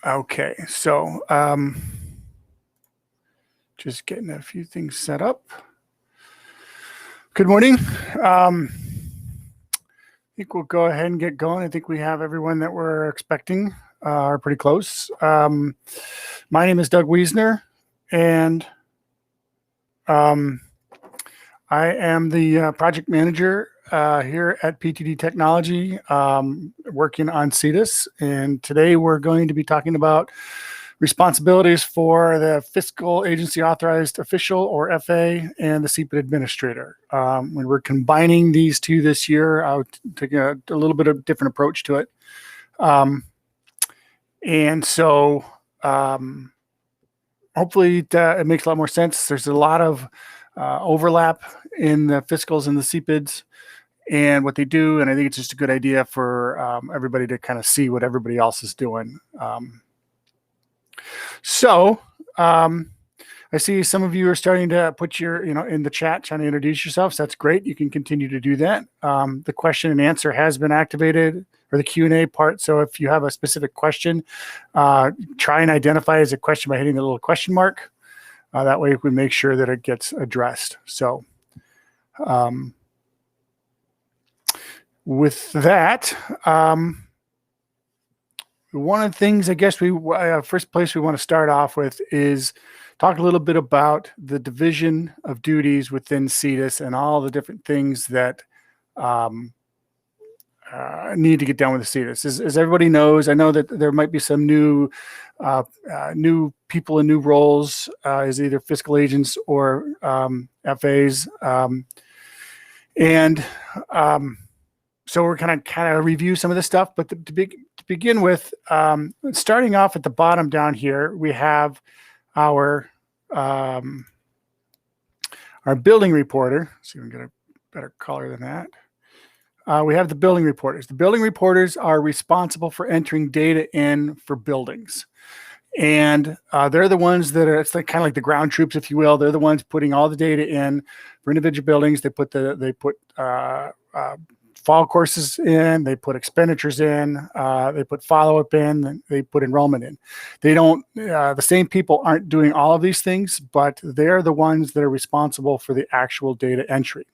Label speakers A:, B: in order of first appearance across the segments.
A: Okay, so just getting a few things set up. Good morning. I think we'll go ahead and get going. I think we have everyone that we're expecting are pretty close. My name is Doug Wiesner, and I am the project manager here at PTD Technology, working on CTEIS. And today we're going to be talking about responsibilities for the fiscal agency authorized official, or FA, and the CEPD administrator. When we're combining these two this year, I'll take a little bit of different approach to it. And so hopefully it makes a lot more sense. There's a lot of overlap in the fiscals and the CEPDs and what they do. And I think it's just a good idea for everybody to kind of see what everybody else is doing. So I see some of you are starting to put your, in the chat, trying to introduce yourselves. That's great. You can continue to do that. The question and answer has been activated, or the Q&A part. So if you have a specific question, try and identify as a question by hitting the little question mark. That way we make sure that it gets addressed. So with that, one of the things I guess first place we want to start off with is talk a little bit about the division of duties within CTEIS and all the different things that need to get done with the CTEIS. As everybody knows, I know that there might be some new people in new roles as either fiscal agents or FAs, so we're kind of review some of this stuff. But to begin with, starting off at the bottom down here, we have our building reporter. Let's see if we can get a better color than that. We have the building reporters. The building reporters are responsible for entering data in for buildings. And they're the ones that are, it's like, kind of like the ground troops, if you will. They're the ones putting all the data in for individual buildings. They put fall courses in, they put expenditures in, they put FollowUp in, they put enrollment in. They don't, the same people aren't doing all of these things, but they're the ones that are responsible for the actual data entry.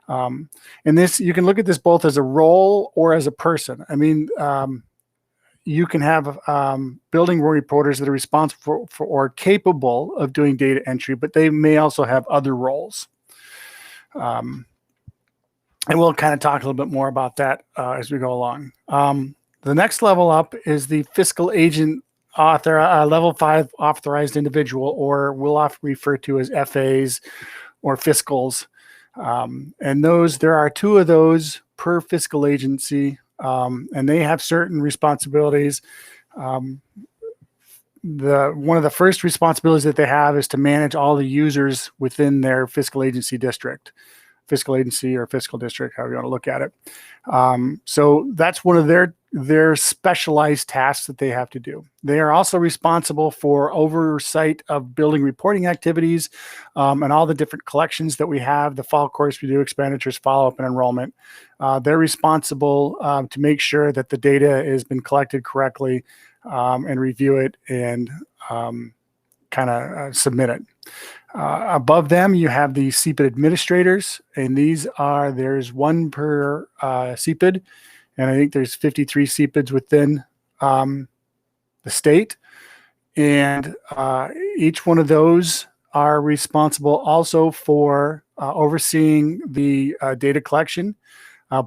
A: And this, you can look at this both as a role or as a person. I mean, you can have building reporters that are responsible for or capable of doing data entry, but they may also have other roles. And we'll kind of talk a little bit more about that as we go along. The next level up is the fiscal agent level 5 authorized individual, or we'll often refer to as FAs or fiscals. And there are 2 of those per fiscal agency, and they have certain responsibilities. One of the first responsibilities that they have is to manage all the users within their fiscal agency district. Fiscal agency or fiscal district, however you want to look at it. So that's one of their specialized tasks that they have to do. They are also responsible for oversight of building reporting activities and all the different collections that we have, the fall course we do, expenditures, FollowUp, and enrollment. They're responsible to make sure that the data has been collected correctly and review it and kind of submit it. Above them, you have the CEPD administrators, and there's one per CEPD, and I think there's 53 CEPDs within the state, and each one of those are responsible also for overseeing the data collection,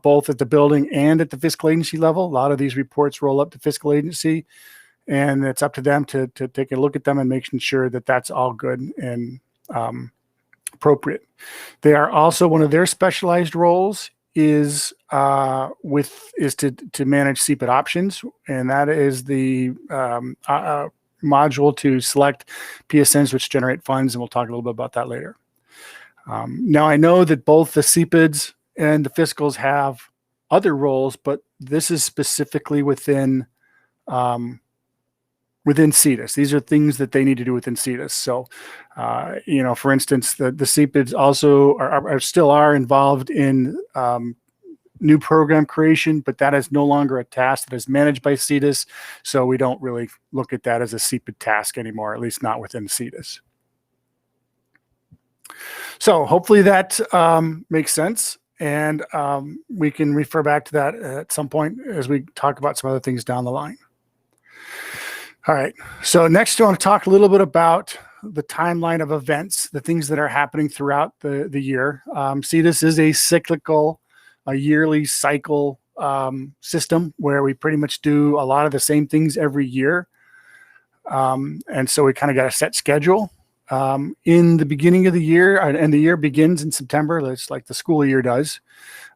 A: both at the building and at the fiscal agency level. A lot of these reports roll up to fiscal agency, and it's up to them to take a look at them and making sure that that's all good and appropriate. They are also, one of their specialized roles is to manage CEPD options, and that is the module to select PSNs which generate funds, and we'll talk a little bit about that later. Now, I know that both the CEPDs and the fiscals have other roles, but this is specifically within CTEIS. These are things that they need to do within CTEIS. So, for instance, the CEPDs also still are involved in new program creation, but that is no longer a task that is managed by CTEIS. So we don't really look at that as a CEPD task anymore, at least not within CTEIS. So hopefully that makes sense. And we can refer back to that at some point as we talk about some other things down the line. All right, so next I want to talk a little bit about the timeline of events, the things that are happening throughout the year. CTEIS is a cyclical, a yearly cycle system where we pretty much do a lot of the same things every year. And so we kind of got a set schedule. In the beginning of the year, and the year begins in September, it's like the school year does.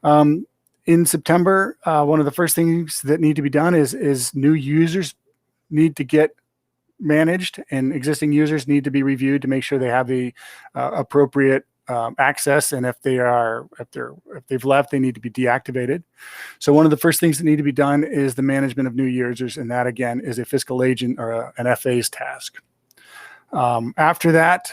A: In September, one of the first things that need to be done is new users need to get managed, and existing users need to be reviewed to make sure they have the appropriate access. And if they've left, they need to be deactivated. So one of the first things that need to be done is the management of new users, and that again is a fiscal agent or an FA's task. After that,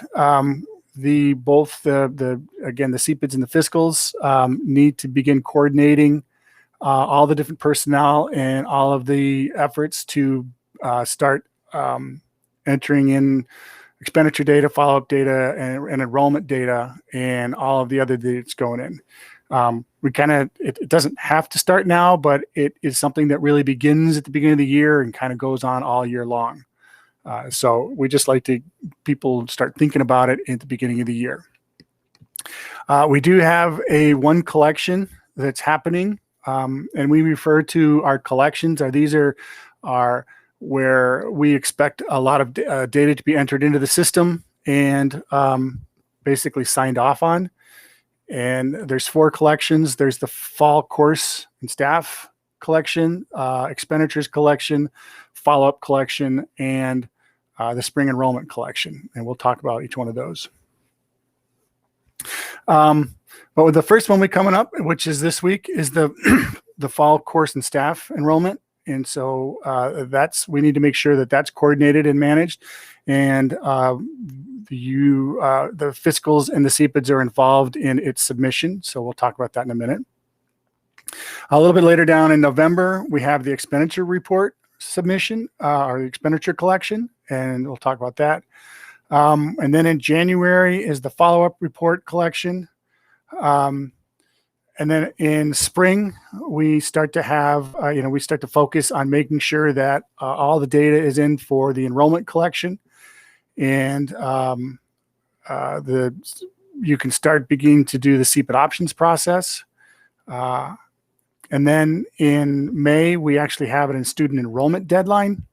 A: the CEPDs and the fiscals need to begin coordinating all the different personnel and all of the efforts to start entering in expenditure data, follow-up data, and enrollment data, and all of the other data that's going in. It doesn't have to start now, but it is something that really begins at the beginning of the year and kind of goes on all year long. So we just like to people start thinking about it at the beginning of the year. We do have one collection that's happening, and we refer to our collections. These are where we expect a lot of data to be entered into the system and basically signed off on. And there's 4 collections. There's the fall course and staff collection, expenditures collection, follow-up collection, and the spring enrollment collection. And we'll talk about each one of those. But with the first one we coming up, which is this week, is the fall course and staff enrollment. And so we need to make sure that that's coordinated and managed. And the fiscals and the CEPDs are involved in its submission. So we'll talk about that in a minute. A little bit later down in November, we have the expenditure report submission, or the expenditure collection, and we'll talk about that. And then in January is the follow-up report collection. And then in spring, we start to have, we start to focus on making sure that all the data is in for the enrollment collection. And you can start beginning to do the CEPD options process. And then in May, we actually have an student enrollment deadline.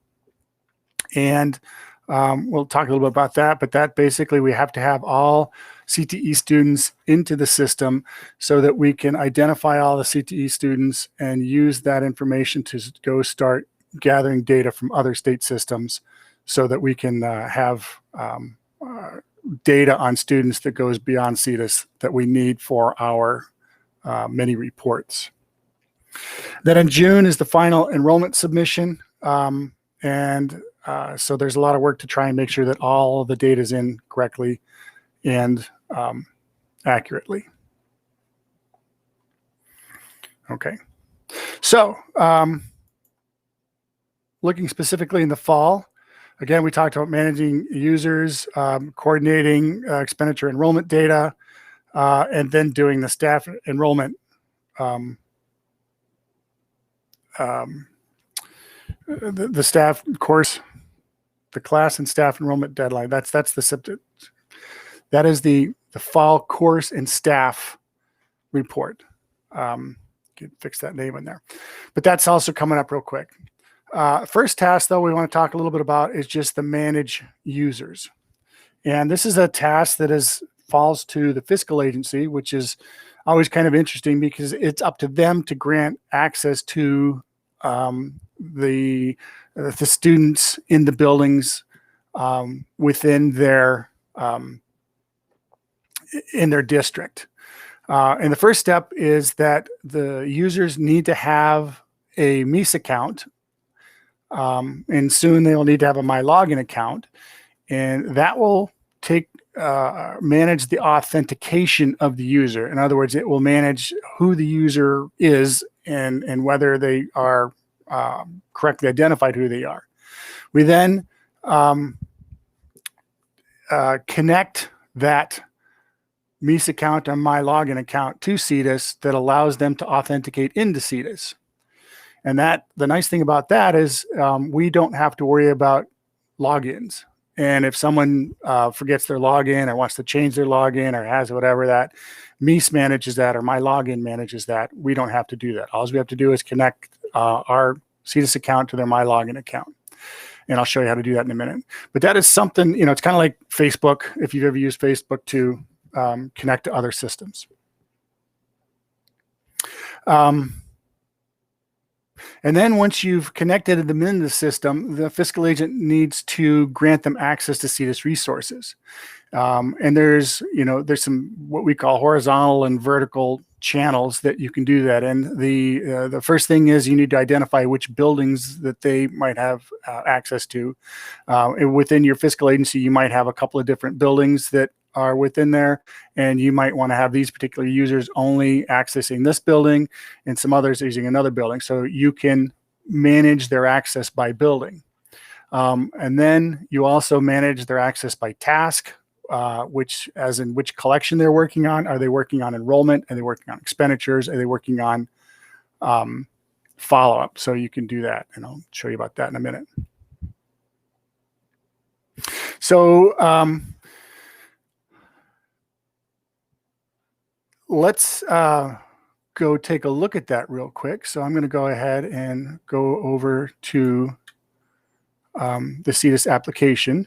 A: And we'll talk a little bit about that, but that basically we have to have all CTE students into the system so that we can identify all the CTE students and use that information to go start gathering data from other state systems so that we can have data on students that goes beyond CTEIS that we need for our mini reports. Then in June is the final enrollment submission. So there's a lot of work to try and make sure that all the data is in correctly and accurately. Okay, so looking specifically in the fall, again, we talked about managing users, coordinating expenditure enrollment data, and then doing the staff enrollment the staff course, the class and staff enrollment deadline. That's the CEPD. That is the fall course and staff report. Fix that name in there, but that's also coming up real quick. First task, though, we want to talk a little bit about is just the manage users, and this is a task that falls to the fiscal agency, which is always kind of interesting because it's up to them to grant access to the students in the buildings within their in their district. And the first step is that the users need to have a MEIS account, and soon they'll need to have a My Login account, and that will take manage the authentication of the user. In other words, it will manage who the user is and whether they are correctly identified who they are. We then connect that MEIS account and my login account to CTEIS that allows them to authenticate into CTEIS. And the nice thing about that is we don't have to worry about logins. And if someone forgets their login or wants to change their login or has whatever, that MEIS manages that, or my login manages that. We don't have to do that. All we have to do is connect our CTEIS account to their my login account. And I'll show you how to do that in a minute. But that is something, it's kind of like Facebook, if you've ever used Facebook to connect to other systems. And then once you've connected them into the system, the fiscal agent needs to grant them access to CTEIS resources. And there's some what we call horizontal and vertical channels that you can do that. And the first thing is you need to identify which buildings that they might have access to. And within your fiscal agency, you might have a couple of different buildings that are within there, and you might want to have these particular users only accessing this building and some others using another building. So you can manage their access by building. And then you also manage their access by task, which collection they're working on. Are they working on enrollment? Are they working on expenditures? Are they working on follow-up? So you can do that, and I'll show you about that in a minute. So let's go take a look at that real quick. So I'm going to go ahead and go over to the CTEIS application.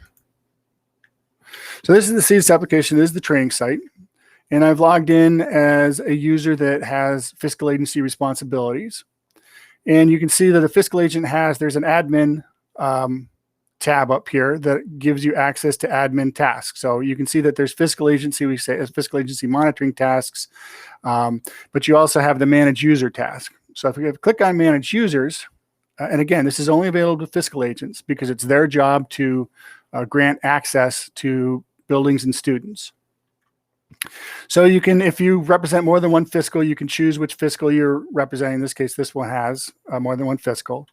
A: So this is the CTEIS application. This is the training site. And I've logged in as a user that has fiscal agency responsibilities. And you can see that a fiscal agent there's an admin tab up here that gives you access to admin tasks. So you can see that there's fiscal agency, we say as fiscal agency monitoring tasks, but you also have the manage user task. So if we click on manage users, and again, this is only available to fiscal agents because it's their job to grant access to buildings and students. So you can, if you represent more than one fiscal, you can choose which fiscal you're representing. In this case, this one has more than one fiscal.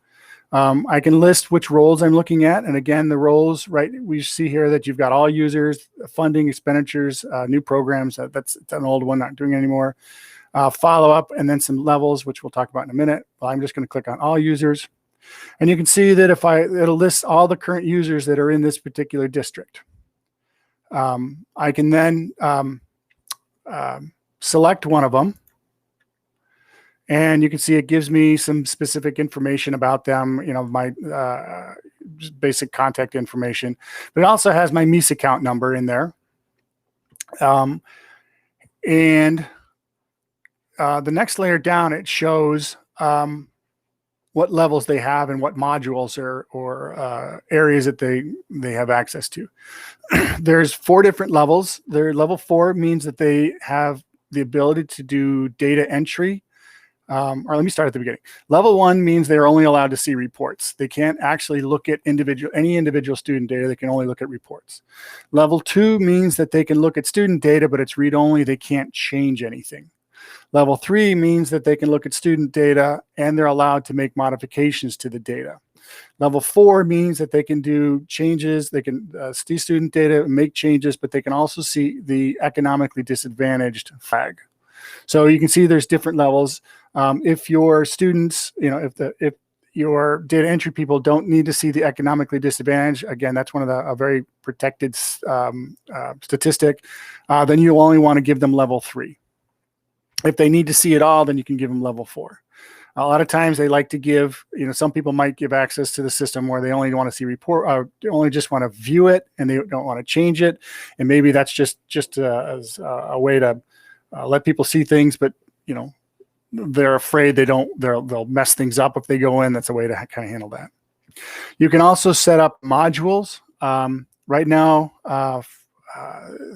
A: I can list which roles I'm looking at. And again, the roles, right, we see here that you've got all users, funding, expenditures, new programs. That's an old one, not doing it anymore. Follow-up, and then some levels, which we'll talk about in a minute. Well, I'm just going to click on all users. And you can see that it'll list all the current users that are in this particular district. I can then select one of them. And you can see it gives me some specific information about them, my just basic contact information. But it also has my MEIS account number in there. And the next layer down, it shows what levels they have and what modules or areas that they have access to. There's 4 different levels. Level 4 means that they have the ability to do data entry. Or let me start at the beginning. Level 1 means they're only allowed to see reports. They can't actually look at any individual student data. They can only look at reports. Level 2 means that they can look at student data, but it's read-only. They can't change anything. Level 3 means that they can look at student data and they're allowed to make modifications to the data. Level 4 means that they can do changes. They can see student data and make changes, but they can also see the economically disadvantaged flag. So you can see there's different levels. If your students, if your data entry people don't need to see the economically disadvantaged, again, that's one of a very protected statistic, then you'll only want to give them level 3. If they need to see it all, then you can give them level 4. A lot of times they like to give, some people might give access to the system where they only want to see report, they only just want to view it and they don't want to change it. And maybe that's just as a way to let people see things, but they're afraid they'll mess things up if they go in. That's a way to kind of handle that. You can also set up modules. Right now,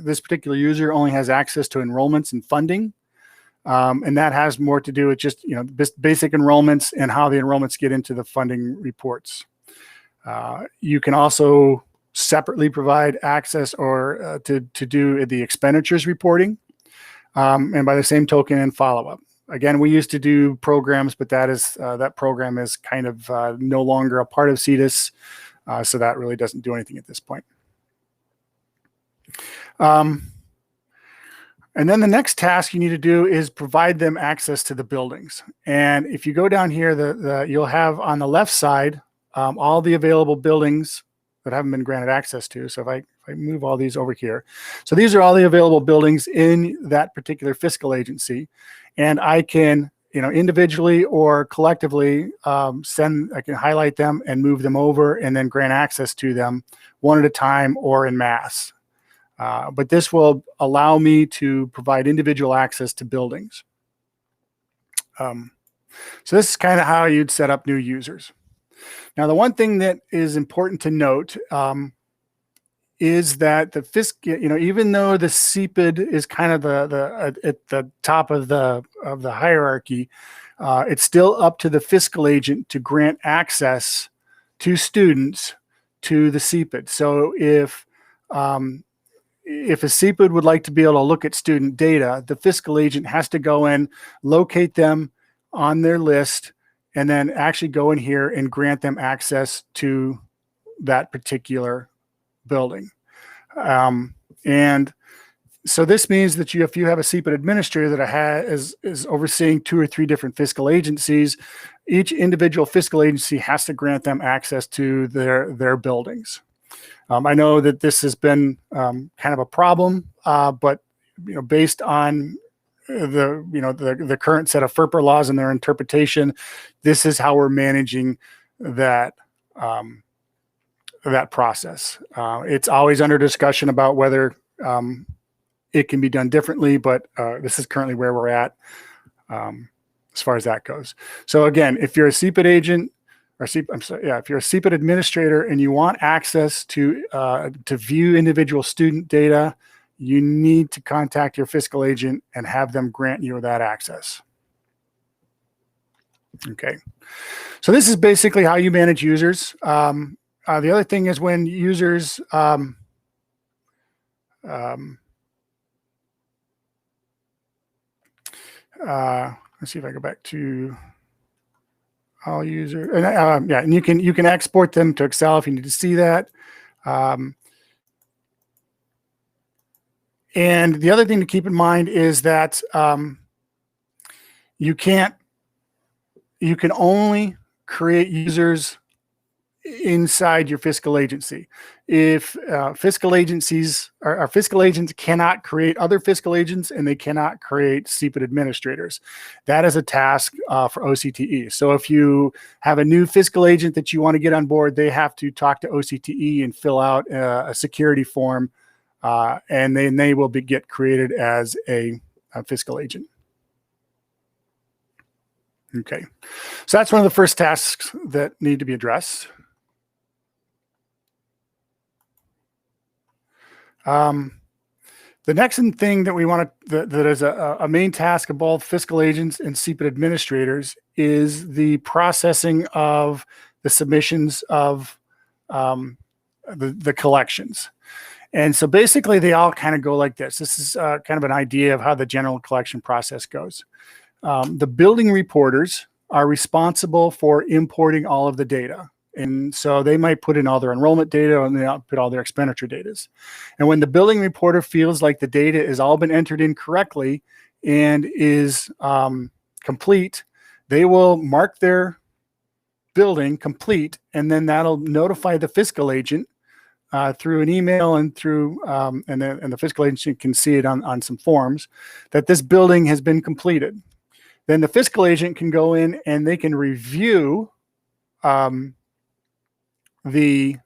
A: this particular user only has access to enrollments and funding. And that has more to do with just, basic enrollments and how the enrollments get into the funding reports. You can also separately provide access or to do the expenditures reporting. And by the same token, in FollowUp. Again, we used to do programs, but that program is kind of no longer a part of CTEIS, so that really doesn't do anything at this point. And then the next task you need to do is provide them access to the buildings. And if you go down here, you'll have on the left side all the available buildings that haven't been granted access to. So if I move all these over here, so these are all the available buildings in that particular fiscal agency, and I can, individually or collectively I can highlight them and move them over, and then grant access to them one at a time or in mass. But this will allow me to provide individual access to buildings. So this is kind of how you'd set up new users. Now, the one thing that is important to note is that the fiscal, even though the CEPD is kind of at the top of the hierarchy, it's still up to the fiscal agent to grant access to students to the CEPD. So if a CEPD would like to be able to look at student data, the fiscal agent has to go in, locate them on their list, and then actually go in here and grant them access to that particular building. And so this means that if you have a CEPD administrator that is overseeing 2 or 3 different fiscal agencies, each individual fiscal agency has to grant them access to their buildings. I know that this has been kind of a problem, but based on the current set of FERPA laws and their interpretation, this is how we're managing that process. It's always under discussion about whether it can be done differently, but this is currently where we're at as far as that goes. So again, if you're a CEPD agent, if you're a CEPD administrator and you want access to view individual student data, you need to contact your fiscal agent and have them grant you that access. Okay, so this is basically how you manage users. The other thing is when users let's see if I go back to all users, and and you can export them to Excel if you need to see that. And the other thing to keep in mind is that you can only create users inside your fiscal agency. If fiscal agencies our fiscal agents cannot create other fiscal agents, and they cannot create CEPD administrators. That is a task for OCTE. So if you have a new fiscal agent that you want to get on board, they have to talk to OCTE and fill out a security form, and then they will get created as a fiscal agent. Okay, so that's one of the first tasks that need to be addressed. The next thing that we want to, that is a main task of both fiscal agents and CEPD administrators, is the processing of the submissions of the collections. And so basically they all kind of go like this. This is kind of an idea of how the general collection process goes. The building reporters are responsible for importing all of the data. And so they might put in all their enrollment data, and they put all their expenditure data. And when the building reporter feels like the data has all been entered in correctly and is complete, they will mark their building complete, and then that'll notify the fiscal agent through an email and through and the fiscal agent can see it on some forms that this building has been completed. Then the fiscal agent can go in and they can review the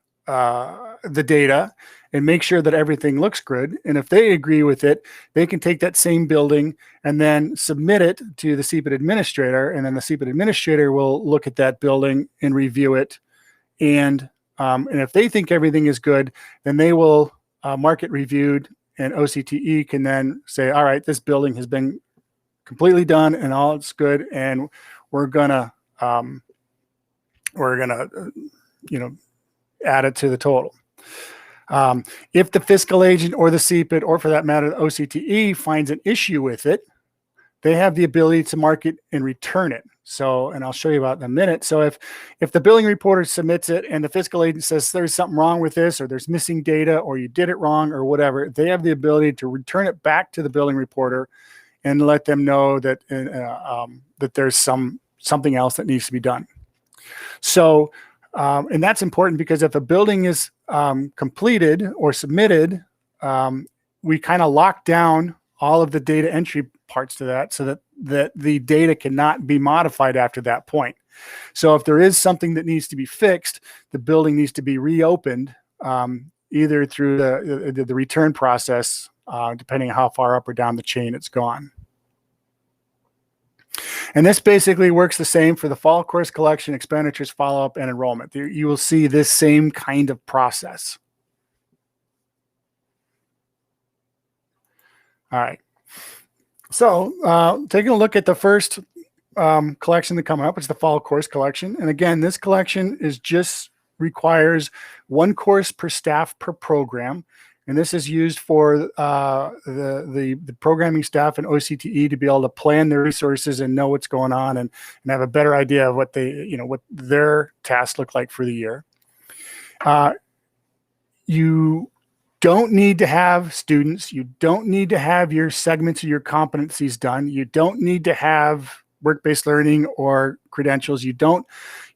A: data and make sure that everything looks good. And if they agree with it, they can take that same building and then submit it to the CEPD administrator, and then the CEPD administrator will look at that building and review it. And if they think everything is good, then they will mark it reviewed, and OCTE can then say, all right, this building has been completely done and all it's good, and we're gonna add it to the total. If the fiscal agent or the CEPD, or for that matter, the OCTE finds an issue with it, they have the ability to mark it and return it. So, and I'll show you about in a minute. So if the billing reporter submits it and the fiscal agent says there's something wrong with this, or there's missing data, or you did it wrong, or whatever, they have the ability to return it back to the billing reporter and let them know that that there's something else that needs to be done. So, and that's important because if a building is completed or submitted, we kind of lock down all of the data entry parts to that, so that the data cannot be modified after that point. So if there is something that needs to be fixed, the building needs to be reopened, either through the return process, depending on how far up or down the chain it's gone. And this basically works the same for the fall course collection, expenditures, follow-up, and enrollment. You will see this same kind of process. All right. So taking a look at the first collection that coming up, it's the fall course collection. And again, this collection just requires one course per staff per program. And this is used for the programming staff and OCTE to be able to plan their resources and know what's going on, and have a better idea of what what their tasks look like for the year. You don't need to have students. You don't need to have your segments of your competencies done. You don't need to have work-based learning or credentials. You don't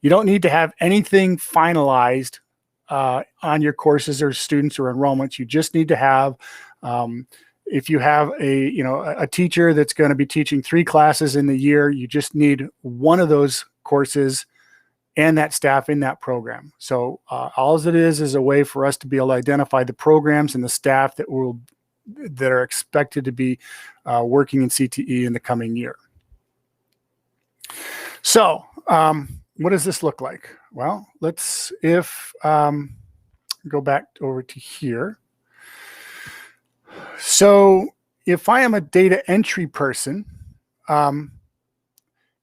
A: need to have anything finalized on your courses or students or enrollments. You just need to have, if you have a teacher that's going to be teaching 3 classes in the year, you just need one of those courses and that staff in that program. So all it is a way for us to be able to identify the programs and the staff that are expected to be working in CTE in the coming year. So what does this look like? Well, let's go back over to here. So if I am a data entry person,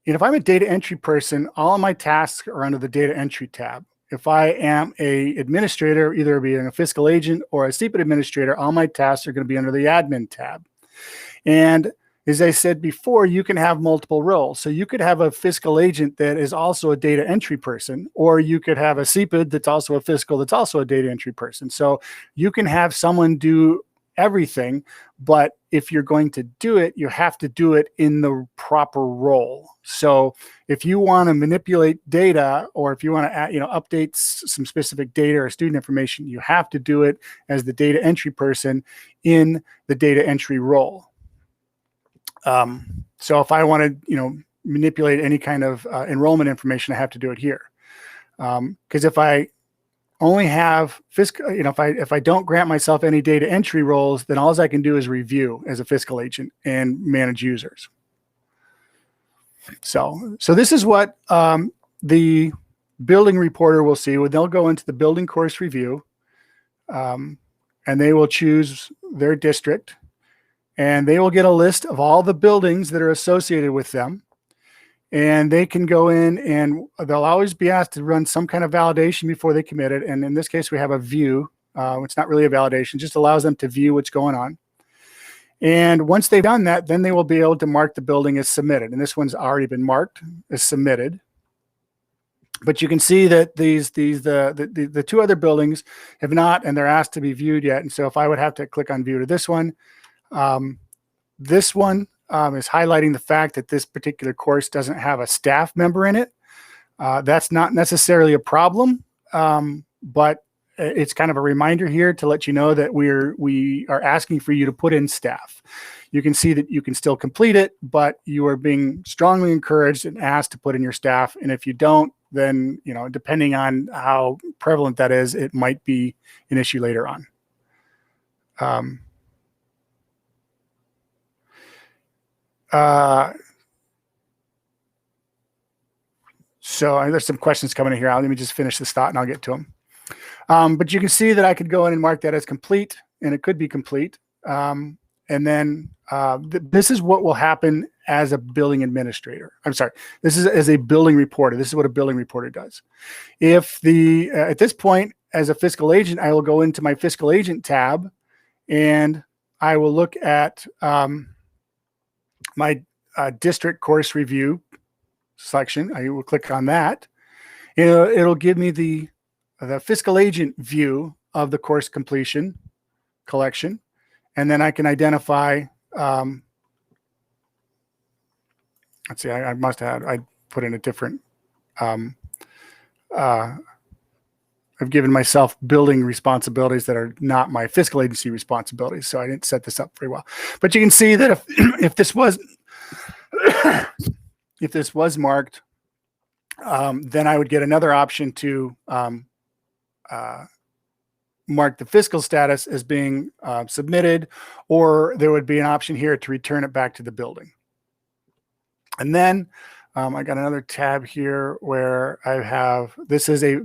A: if I'm a data entry person, all of my tasks are under the data entry tab. If I am a administrator, either being a fiscal agent or a CEPD administrator, all my tasks are going to be under the admin tab. And as I said before, you can have multiple roles. So you could have a fiscal agent that is also a data entry person, or you could have a CEPD that's also a fiscal, that's also a data entry person. So you can have someone do everything, but if you're going to do it, you have to do it in the proper role. So if you want to manipulate data, or if you want to update some specific data or student information, you have to do it as the data entry person in the data entry role. So if I want to manipulate any kind of enrollment information, I have to do it here. Because if I only have fiscal, if I don't grant myself any data entry roles, then all I can do is review as a fiscal agent and manage users. So this is what the building reporter will see when they'll go into the building course review, and they will choose their district, and they will get a list of all the buildings that are associated with them. And they can go in, and they'll always be asked to run some kind of validation before they commit it. And in this case, we have a view. It's not really a validation, just allows them to view what's going on. And once they've done that, then they will be able to mark the building as submitted. And this one's already been marked as submitted. But you can see that the 2 other buildings have not, and they're asked to be viewed yet. And so if I would have to click on view to this one is highlighting the fact that this particular course doesn't have a staff member in it. That's not necessarily a problem, but it's kind of a reminder here to let you know that we are asking for you to put in staff. You can see that you can still complete it, but you are being strongly encouraged and asked to put in your staff. And if you don't, then depending on how prevalent that is, it might be an issue later on. So there's some questions coming in here. Let me just finish this thought and I'll get to them. But you can see that I could go in and mark that as complete, and it could be complete. And then this is what will happen as a billing administrator. I'm sorry, this is as a billing reporter. This is what a billing reporter does. If at this point, as a fiscal agent, I will go into my fiscal agent tab, and I will look at my district course review section. I will click on that. It'll give me the fiscal agent view of the course completion collection, and then I can identify. Let's see. I must have. I put in a different. I've given myself building responsibilities that are not my fiscal agency responsibilities, so I didn't set this up very well. But you can see that if this was if this was marked, then I would get another option to mark the fiscal status as being submitted, or there would be an option here to return it back to the building. And then I got another tab here where I have, this is a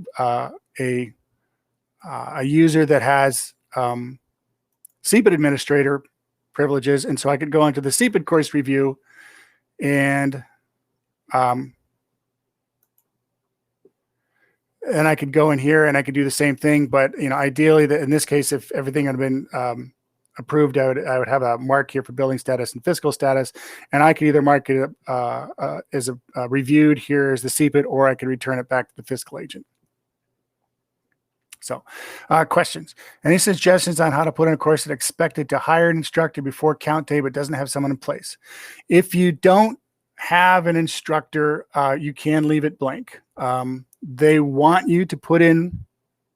A: user that has CEPD administrator privileges, and so I could go into the CEPD course review, and I could go in here and I could do the same thing. But ideally, in this case, if everything had been approved, I would have a mark here for building status and fiscal status, and I could either mark it as reviewed here as the CEPD, or I could return it back to the fiscal agent. So questions. Any suggestions on how to put in a course that expected to hire an instructor before count day but doesn't have someone in place? If you don't have an instructor, you can leave it blank. They want you to put in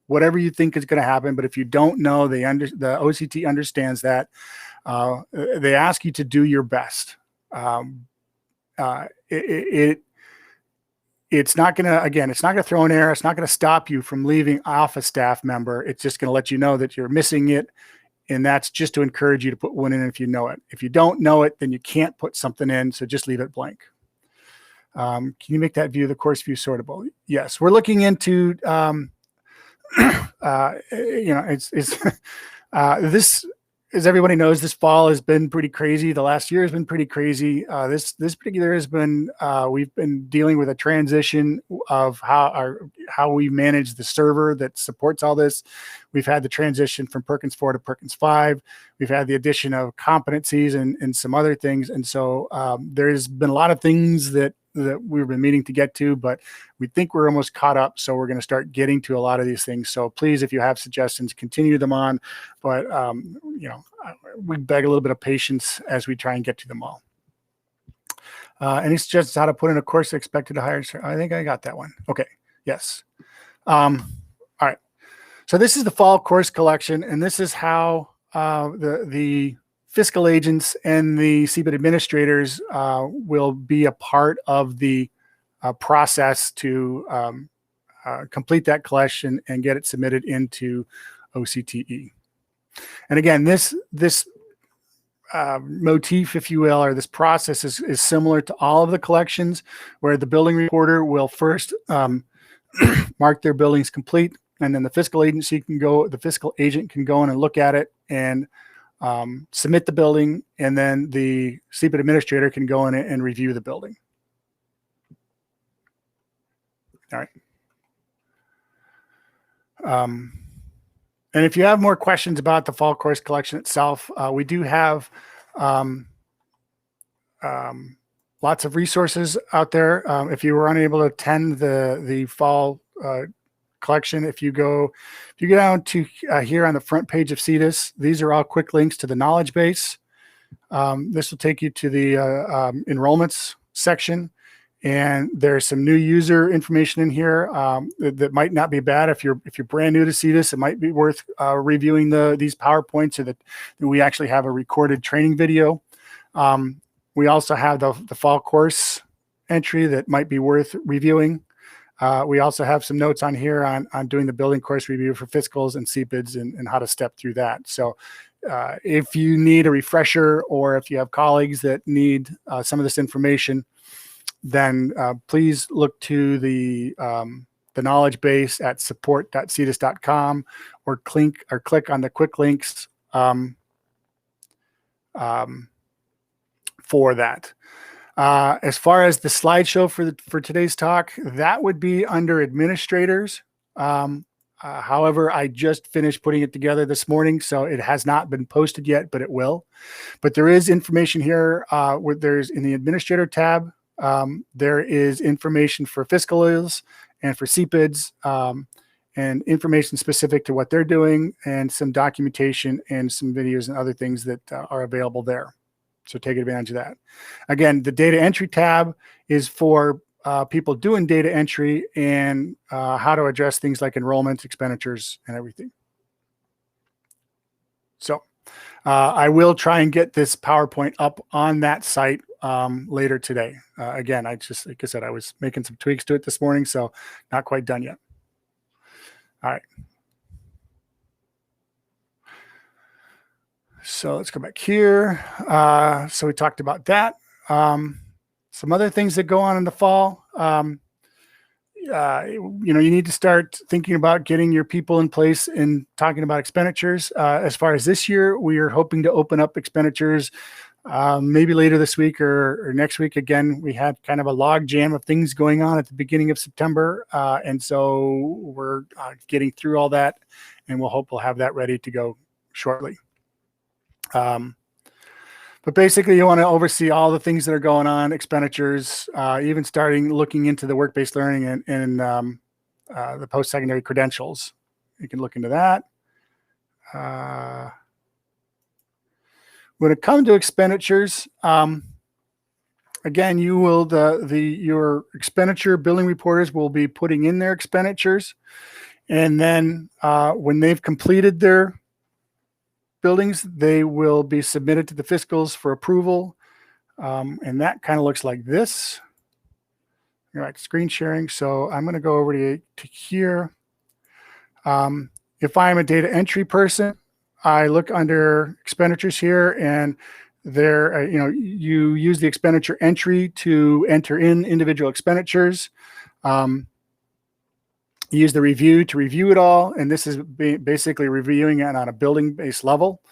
A: whatever you think is going to happen, but if you don't know, the OCT understands that. They ask you to do your best. It's not going to, again, it's not going to throw an error. It's not going to stop you from leaving off a staff member. It's just going to let you know that you're missing it. And that's just to encourage you to put one in if you know it. If you don't know it, then you can't put something in. So just leave it blank. Can you make that view, the course view, sortable? Yes. We're looking into, this, as everybody knows, this fall has been pretty crazy. The last year has been pretty crazy. This particular has been, we've been dealing with a transition of how we manage the server that supports all this. We've had the transition from Perkins 4 to Perkins 5. We've had the addition of competencies and some other things. And so there's been a lot of things that we've been meaning to get to, but we think we're almost caught up. So we're going to start getting to a lot of these things. So please, if you have suggestions, continue them on. But, we beg a little bit of patience as we try and get to them all. Any suggestions how to put in a course expected to hire? I think I got that one. Okay. Yes. All right. So this is the fall course collection, and this is how the fiscal agents and the CEPD administrators will be a part of the process to complete that collection and get it submitted into OCTE. And again, this motif, if you will, or this process is similar to all of the collections, where the billing reporter will first mark their billings complete, and then the fiscal agent can go in and look at it and submit the billing, and then the CEPD administrator can go in and review the billing. All right. And if you have more questions about the fall course collection itself, we do have lots of resources out there. If you were unable to attend the fall collection, if you go down to here on the front page of CTEIS, these are all quick links to the knowledge base. This will take you to the enrollments section, and there's some new user information in here that might not be bad. If you're brand new to CTEIS, it might be worth reviewing these PowerPoints, so that we actually have a recorded training video. We also have the fall course entry that might be worth reviewing. We also have some notes on here on doing the building course review for fiscals and CEPDs and how to step through that. So if you need a refresher, or if you have colleagues that need some of this information, then please look to the knowledge base at support.cetis.com, or click on the quick links for that. As far as the slideshow for today's talk, that would be under administrators. However, I just finished putting it together this morning, so it has not been posted yet, but it will. But there is information here. There's in the Administrator tab, there is information for Fiscals and for CEPDs, and information specific to what they're doing, and some documentation and some videos and other things that are available there. So take advantage of that. Again, the data entry tab is for people doing data entry and how to address things like enrollment, expenditures, and everything. So I will try and get this PowerPoint up on that site later today. Again, like I said, I was making some tweaks to it this morning, so not quite done yet. All right. So let's go back here. So we talked about that. Some other things that go on in the fall. You need to start thinking about getting your people in place and talking about expenditures. As far as this year, we are hoping to open up expenditures maybe later this week or next week. Again, we had kind of a log jam of things going on at the beginning of September. And so we're getting through all that, and we'll have that ready to go shortly. But basically, you want to oversee all the things that are going on, expenditures, even looking into the work-based learning and the post-secondary credentials. You can look into that. When it comes to expenditures, again, your expenditure billing reporters will be putting in their expenditures, and then when they've completed their buildings, they will be submitted to the fiscals for approval. And that kind of looks like this. All right, screen sharing. So I'm going to go over to here. If I'm a data entry person, I look under expenditures here, and there, you use the expenditure entry to enter in individual expenditures. Use the review to review it all, and this is basically reviewing it on a building-based level.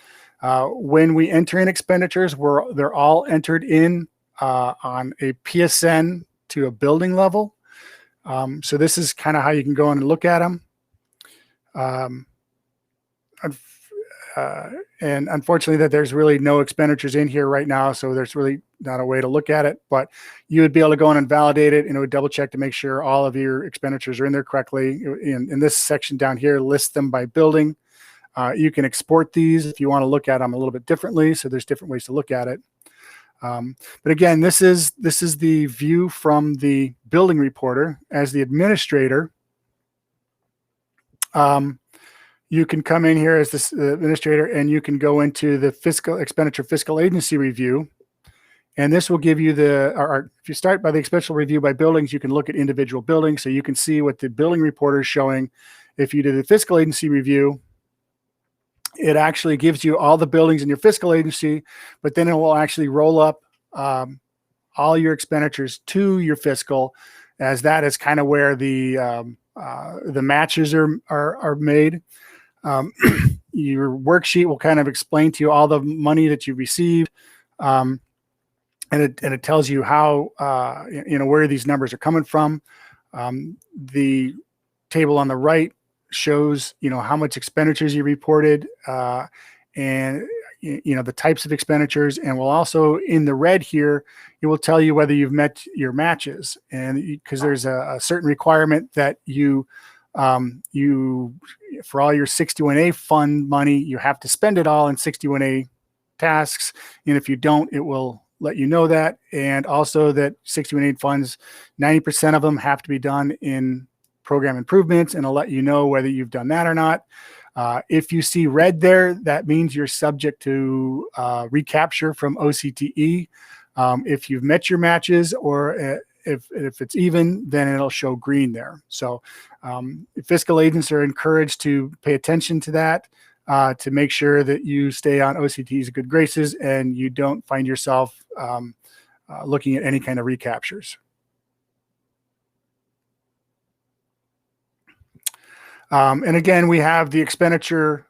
A: When we enter in expenditures, they're all entered in on a PSN to a building level. So this is kind of how you can go in and look at them. And unfortunately, that there's really no expenditures in here right now, so there's really not a way to look at it. But you would be able to go in and validate it, and it would double check to make sure all of your expenditures are in there correctly. In this section down here, list them by building. You can export these if you want to look at them a little bit differently. So there's different ways to look at it. But again, this is the view from the building reporter. As the administrator, you can come in here as this administrator, and you can go into the expenditure fiscal agency review. And this will give you if you start by the expenditure review by buildings, you can look at individual buildings. So you can see what the building reporter is showing. If you do the fiscal agency review, it actually gives you all the buildings in your fiscal agency, but then it will actually roll up all your expenditures to your fiscal, as that is kind of where the matches are made. Your worksheet will kind of explain to you all the money that you received, and it tells you how where these numbers are coming from. The table on the right shows how much expenditures you reported, and the types of expenditures, and will also, in the red here, it will tell you whether you've met your matches, and because there's a certain requirement that you for all your 61A fund money, you have to spend it all in 61A tasks. And if you don't, it will let you know that. And also that 61A funds, 90% of them have to be done in program improvements, and it'll let you know whether you've done that or not. If you see red there, that means you're subject to recapture from OCTE. If you've met your matches, or if it's even, then it'll show green there. So fiscal agents are encouraged to pay attention to that, to make sure that you stay on OCTE's good graces and you don't find yourself looking at any kind of recaptures. And again, we have the expenditure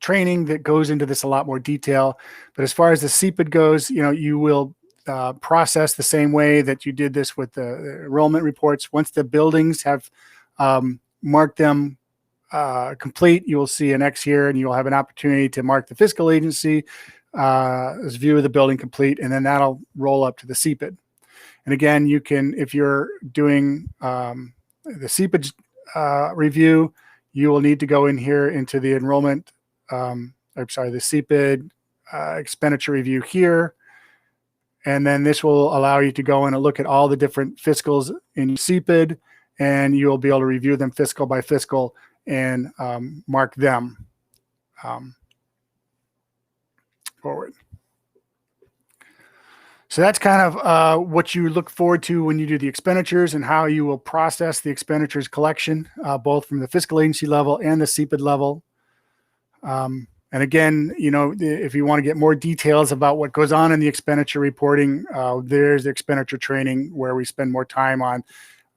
A: training that goes into this a lot more detail. But as far as the CEPD goes, you will process the same way that you did this with the enrollment reports. Once the buildings have marked them complete, you will see an X here, and you'll have an opportunity to mark the fiscal agency as view of the building complete, and then that'll roll up to the CEPD. And again, you can, if you're doing the CEPD review, you will need to go in here into the enrollment, the CEPD expenditure review here. And then this will allow you to go in and look at all the different fiscals in CEPD, and you'll be able to review them fiscal by fiscal and mark them forward. So that's kind of what you look forward to when you do the expenditures, and how you will process the expenditures collection, both from the fiscal agency level and the CEPD level. And again, you know, if you want to get more details about what goes on in the expenditure reporting, there's the expenditure training where we spend more time on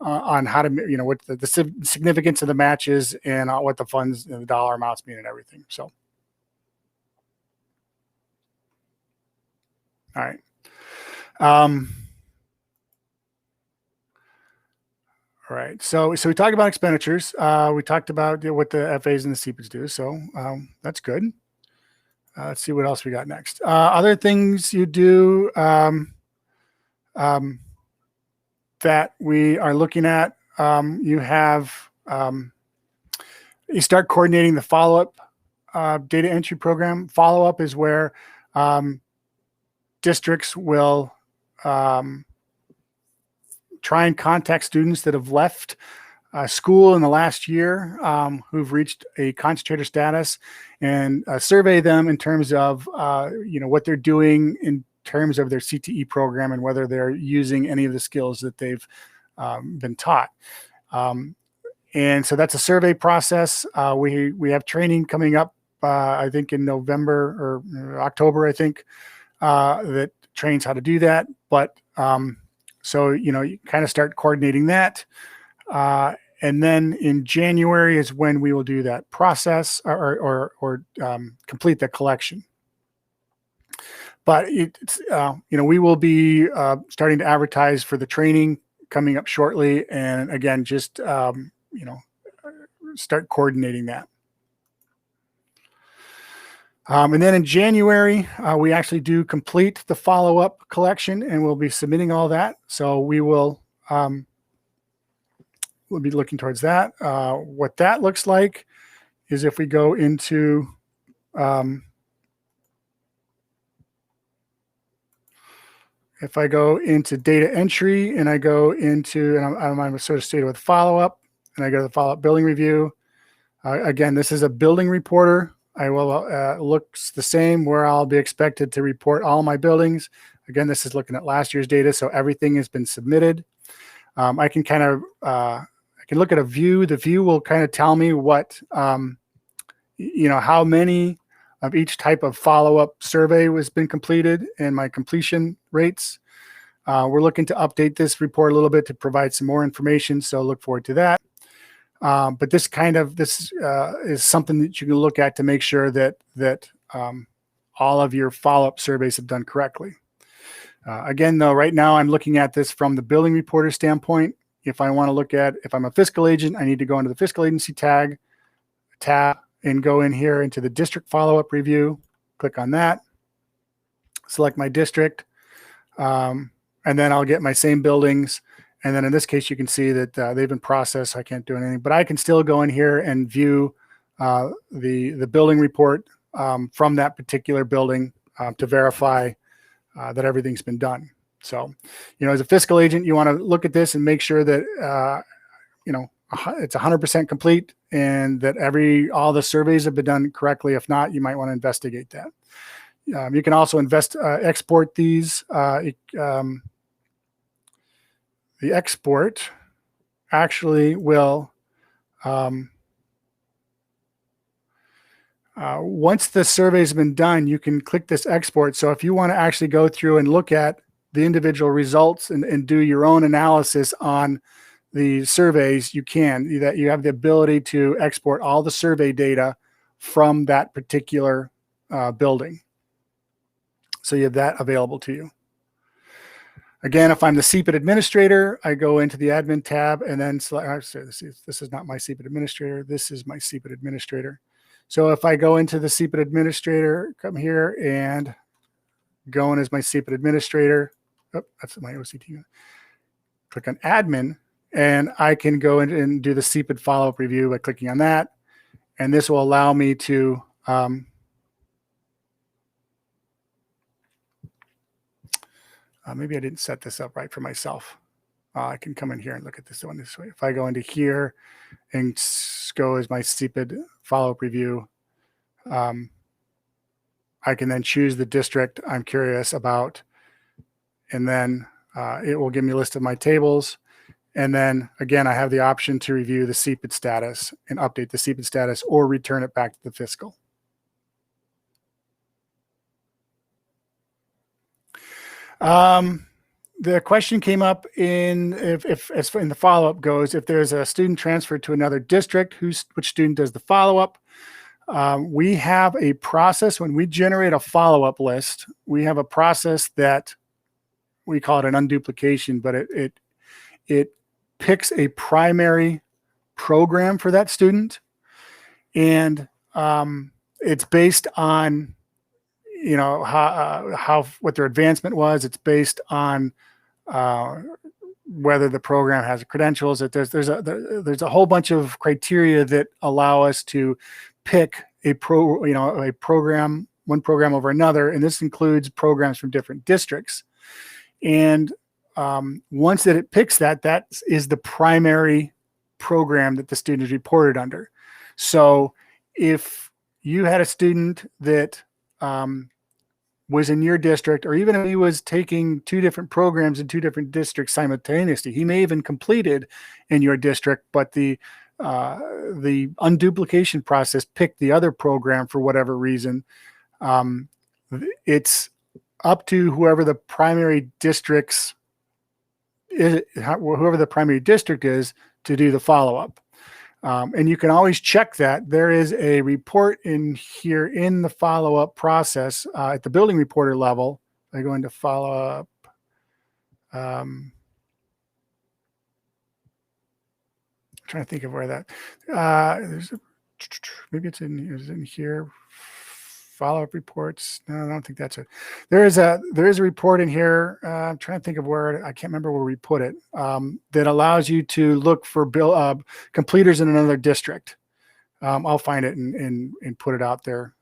A: how to, you know, what the significance of the matches and what the funds and the dollar amounts mean and everything. So, all right. All right. So we talked about expenditures. We talked about what the FAs and the CEPDs do. So that's good. Let's see what else we got next. Other things you do that we are looking at, you have, you start coordinating the follow-up data entry program. Follow-up is where districts will try and contact students that have left school in the last year, who've reached a concentrator status, and survey them in terms of you know, what they're doing in terms of their CTE program and whether they're using any of the skills that they've been taught. And so that's a survey process. We have training coming up, I think in November or October, I think, that trains how to do that. But so, you know, you kind of start coordinating that. And then in January is when we will do that process or complete the collection. But it's, you know, we will be starting to advertise for the training coming up shortly. And again, just, you know, start coordinating that. And then in January, we actually do complete the follow-up collection, and we'll be submitting all that. So we will we'll be looking towards that. What that looks like is if we go into if I go into data entry and I go into, and I'm associated with follow-up, and I go to the follow-up billing review. Again, this is a building reporter. I will looks the same, where I'll be expected to report all my buildings. Again, this is looking at last year's data, so everything has been submitted. I can kind of I can look at a view. The view will kind of tell me what you know, how many of each type of follow-up survey has been completed and my completion rates. We're looking to update this report a little bit to provide some more information, so look forward to that. But this is something that you can look at to make sure that all of your follow-up surveys have done correctly. Again, though, right now I'm looking at this from the billing reporter standpoint. If I want to look at, if I'm a fiscal agent, I need to go into the fiscal agency tab and go in here into the district follow-up review, click on that, select my district, and then I'll get my same buildings. And then in this case, you can see that they've been processed. So I can't do anything, but I can still go in here and view the building report from that particular building to verify that everything's been done. So, you know, as a fiscal agent, you want to look at this and make sure that, you know, it's 100% complete and that all the surveys have been done correctly. If not, you might want to investigate that. You can also export these. The export actually will, once the survey has been done, you can click this export. So if you want to actually go through and look at the individual results and do your own analysis on the surveys, you can. That you have the ability to export all the survey data from that particular building. So you have that available to you. Again, if I'm the CEPD administrator, I go into the admin tab and then select, sorry, this is not my CEPD administrator. This is my CEPD administrator. So if I go into the CEPD administrator, come here and go in as my CEPD administrator. Oh, that's my OCT. Click on admin and I can go in and do the CEPD follow-up review by clicking on that. And this will allow me to maybe I didn't set this up right for myself. I can come in here and look at this one this way. If I go into here and go as my CEPD follow-up review, I can then choose the district I'm curious about, and then it will give me a list of my tables. And then again, I have the option to review the CEPD status and update the CEPD status or return it back to the fiscal. The question came up in as in the follow-up goes, if there's a student transferred to another district, which student does the follow-up? We have a process when we generate a follow-up list. We have a process that we call it an unduplication, but it picks a primary program for that student, and it's based on how what their advancement was. It's based on whether the program has credentials. That there's a whole bunch of criteria that allow us to pick a program, one program over another, and this includes programs from different districts. And once that it picks that is the primary program that the student is reported under. So if you had a student that was in your district, or even if he was taking two different programs in two different districts simultaneously, he may even completed in your district, but the unduplication process picked the other program for whatever reason. It's up to whoever the primary district is to do the follow-up. And you can always check that. There is a report in here in the follow-up process at the building reporter level. I go into follow-up. I'm trying to think of where that. Maybe it's in here. Follow-up reports. No, I don't think that's it. There is a report in here. I'm trying to think of where. I can't remember where we put it. That allows you to look for completers in another district. I'll find it and put it out there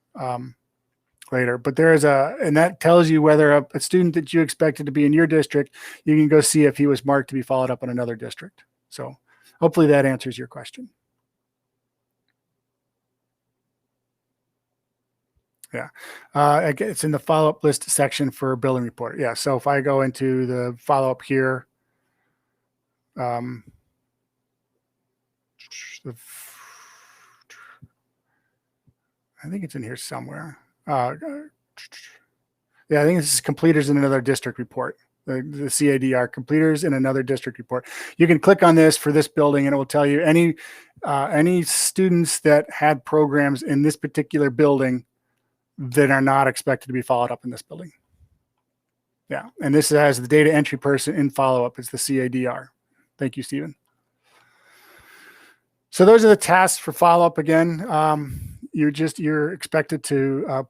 A: later. But there is and that tells you whether a student that you expected to be in your district, you can go see if he was marked to be followed up in another district. So hopefully that answers your question. Yeah, it's in the follow-up list section for building report. Yeah, so if I go into the follow-up here, I think it's in here somewhere. Yeah, I think this is completers in another district report. The CADR, completers in another district report. You can click on this for this building and it will tell you any students that had programs in this particular building that are not expected to be followed up in this building. Yeah, and this has the data entry person in follow-up. It's the CADR. Thank you, Stephen. So those are the tasks for follow-up. Again, you're expected to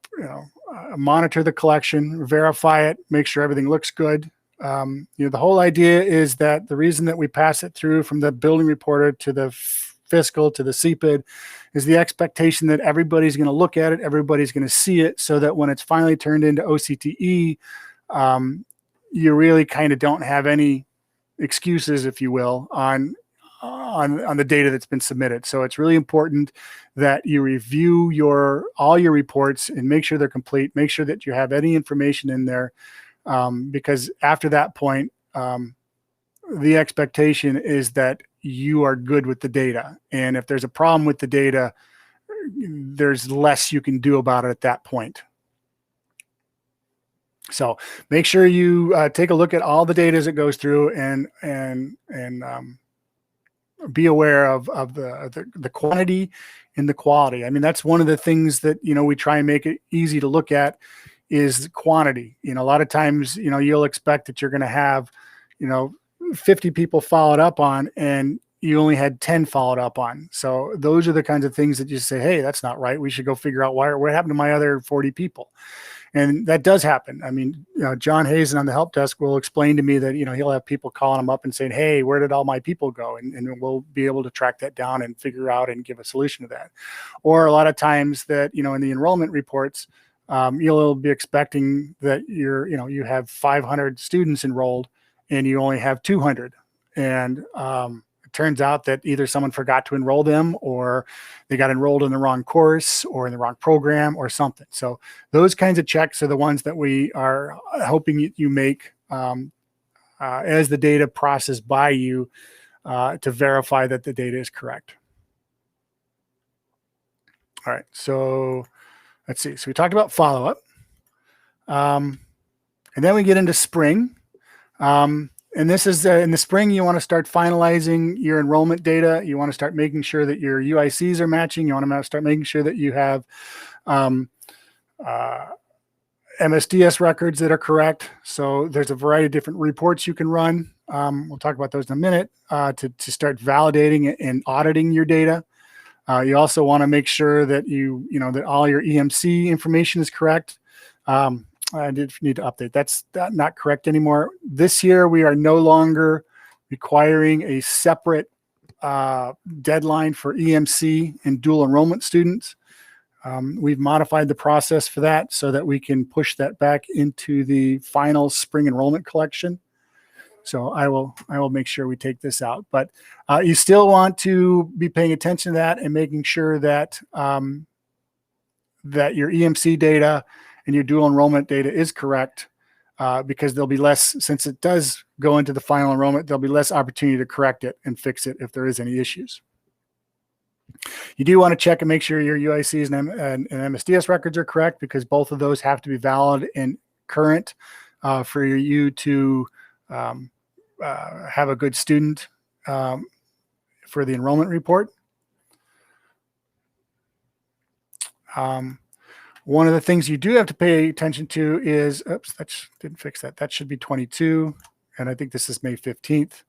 A: monitor the collection, verify it, make sure everything looks good. The whole idea is that the reason that we pass it through from the building reporter to the fiscal to the CEPD is the expectation that everybody's going to look at it, everybody's going to see it, so that when it's finally turned into OCTE, you really kind of don't have any excuses, if you will, on the data that's been submitted. So it's really important that you review all your reports and make sure they're complete, make sure that you have any information in there, because after that point, the expectation is that you are good with the data. And if there's a problem with the data, there's less you can do about it at that point. So make sure you take a look at all the data as it goes through and be aware of the quantity and the quality. I mean, that's one of the things that, we try and make it easy to look at is quantity. A lot of times, you'll expect that you're going to have, 50 people followed up on, and you only had 10 followed up on. So those are the kinds of things that you say, hey, that's not right. We should go figure out what happened to my other 40 people. And that does happen. I mean, John Hazen on the help desk will explain to me that, he'll have people calling him up and saying, hey, where did all my people go? And we'll be able to track that down and figure out and give a solution to that. Or a lot of times that, in the enrollment reports, you'll be expecting that you have 500 students enrolled and you only have 200. And it turns out that either someone forgot to enroll them, or they got enrolled in the wrong course or in the wrong program or something. So those kinds of checks are the ones that we are hoping you make as the data processed by you to verify that the data is correct. All right, so let's see. So we talked about follow-up. And then we get into spring. And this is in the spring, you want to start finalizing your enrollment data. You want to start making sure that your UICs are matching. You want to start making sure that you have MSDS records that are correct. So there's a variety of different reports you can run. We'll talk about those in a minute to start validating and auditing your data. You also want to make sure that that all your EMC information is correct. I did need to update. That's not correct anymore. This year, we are no longer requiring a separate deadline for EMC and dual enrollment students. We've modified the process for that so that we can push that back into the final spring enrollment collection. So I will make sure we take this out. But you still want to be paying attention to that and making sure that that your EMC data and your dual enrollment data is correct, because there'll be less, since it does go into the final enrollment, there'll be less opportunity to correct it and fix it if there is any issues. You do want to check and make sure your UICs and MSDS records are correct, because both of those have to be valid and current for you to have a good student for the enrollment report. One of the things you do have to pay attention to is, oops, that didn't fix that. That should be 22. And I think this is May 15th.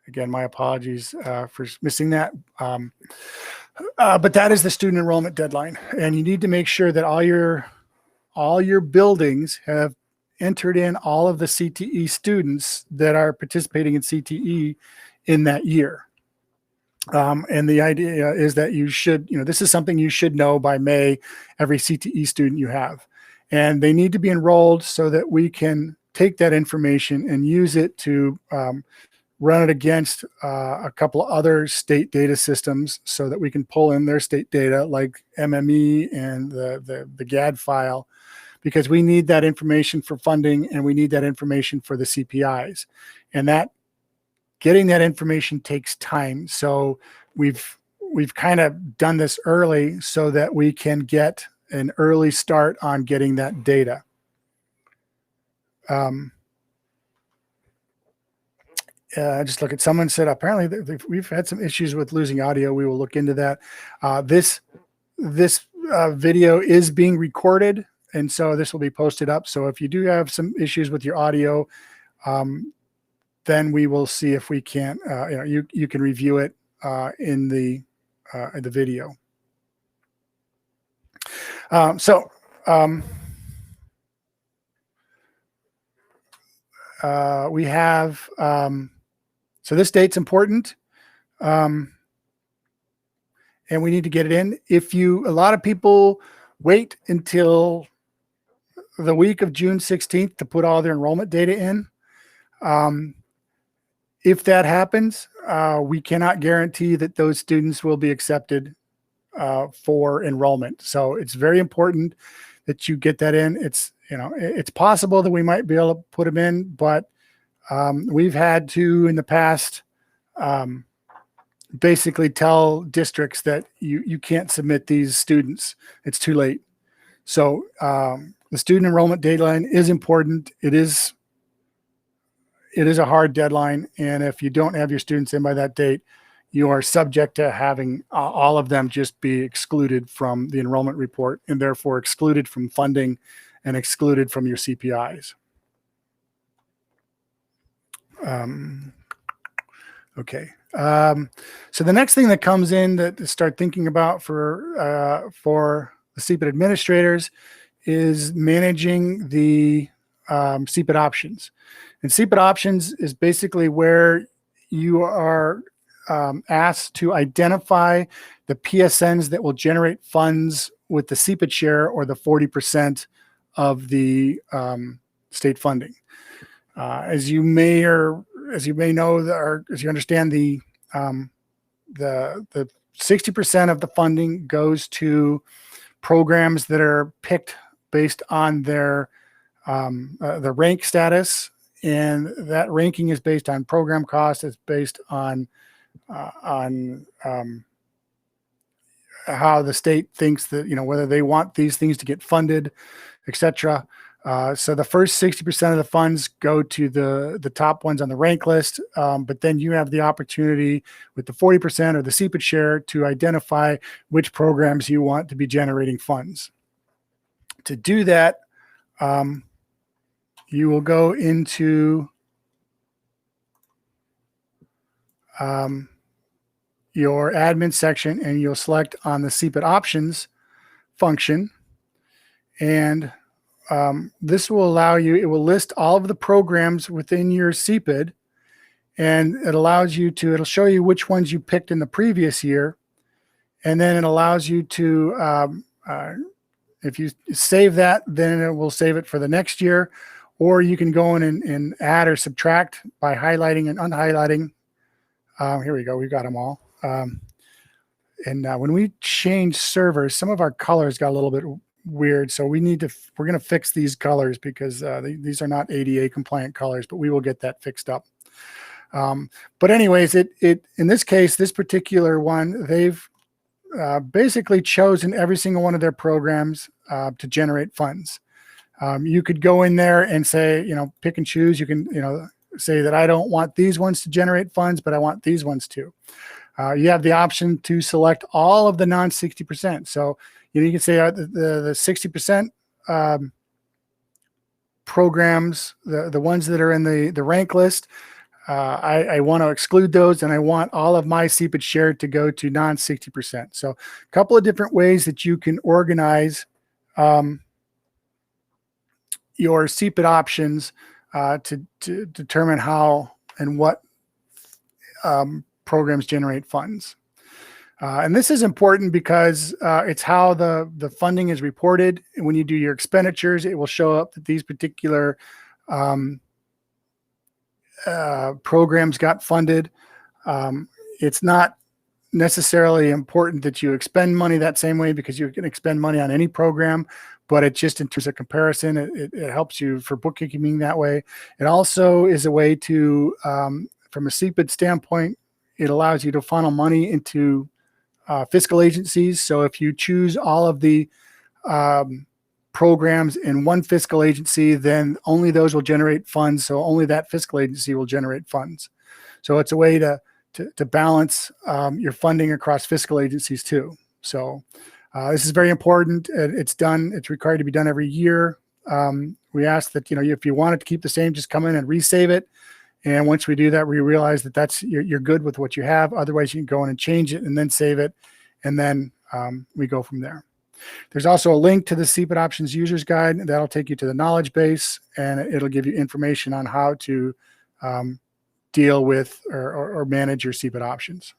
A: Again, my apologies for missing that. But that is the student enrollment deadline. And you need to make sure that all your buildings have entered in all of the CTE students that are participating in CTE in that year. And the idea is that you should, this is something you should know by May, every CTE student you have. And they need to be enrolled so that we can take that information and use it to run it against a couple of other state data systems so that we can pull in their state data like MME and the GAD file, because we need that information for funding and we need that information for the CPIs. And that getting that information takes time. So we've kind of done this early so that we can get an early start on getting that data. Just look at, someone said apparently we've had some issues with losing audio. We will look into that. This video is being recorded, and so this will be posted up. So if you do have some issues with your audio, then we will see if we can, you can review it in the video. We have, so this date's important, and we need to get it in. A lot of people wait until the week of June 16th to put all their enrollment data in. If that happens, we cannot guarantee that those students will be accepted for enrollment. So it's very important that you get that in. It's possible that we might be able to put them in, but we've had to in the past basically tell districts that you can't submit these students. It's too late. So the student enrollment deadline is important. It is a hard deadline, and if you don't have your students in by that date, you are subject to having all of them just be excluded from the enrollment report and therefore excluded from funding and excluded from your CPIs. Okay. So the next thing that comes in to start thinking about for the CEPD administrators is managing the CEPD options. And CEPD options is basically where you are asked to identify the PSNs that will generate funds with the CEPD share or the 40% of the state funding. As you may know, or as you understand, the 60% of the funding goes to programs that are picked based on their the rank status, and that ranking is based on program cost. It's based on how the state thinks that, whether they want these things to get funded, etc. So the first 60% of the funds go to the top ones on the rank list, but then you have the opportunity with the 40% or the CEPD share to identify which programs you want to be generating funds. To do that, you will go into your admin section and you'll select on the CEPD options function, and this will allow you, it will list all of the programs within your CEPD, and it allows you to, it'll show you which ones you picked in the previous year. And then it allows you to, if you save that, then it will save it for the next year, or you can go in and add or subtract by highlighting and unhighlighting. Here we go. We've got them all. When we change servers, some of our colors got a little bit weird. So we're going to fix these colors because these are not ADA compliant colors, but we will get that fixed up. But anyways, in this case, this particular one, they've basically chosen every single one of their programs to generate funds. You could go in there and say, pick and choose. You can, say that I don't want these ones to generate funds, but I want these ones to. You have the option to select all of the non-60%. So you can say the 60% programs, the ones that are in the rank list, I want to exclude those, and I want all of my CEPD share to go to non-60%. So a couple of different ways that you can organize your CEPD options to determine how and what programs generate funds. And this is important because it's how the funding is reported. And when you do your expenditures, it will show up that these particular programs got funded. It's not necessarily important that you expend money that same way, because you can expend money on any program, but it just, in terms of comparison, it helps you for bookkeeping that way. It also is a way to, from a CEPD standpoint, it allows you to funnel money into fiscal agencies. So if you choose all of the programs in one fiscal agency, then only those will generate funds. So only that fiscal agency will generate funds. So it's a way to balance your funding across fiscal agencies too. So this is very important. It's required to be done every year. We ask that, if you want it to keep the same, just come in and resave it. And once we do that, we realize that you're good with what you have. Otherwise, you can go in and change it and then save it. And then we go from there. There's also a link to the CEPD Options Users Guide. That'll take you to the knowledge base, and it'll give you information on how to deal with or manage your CEPD options.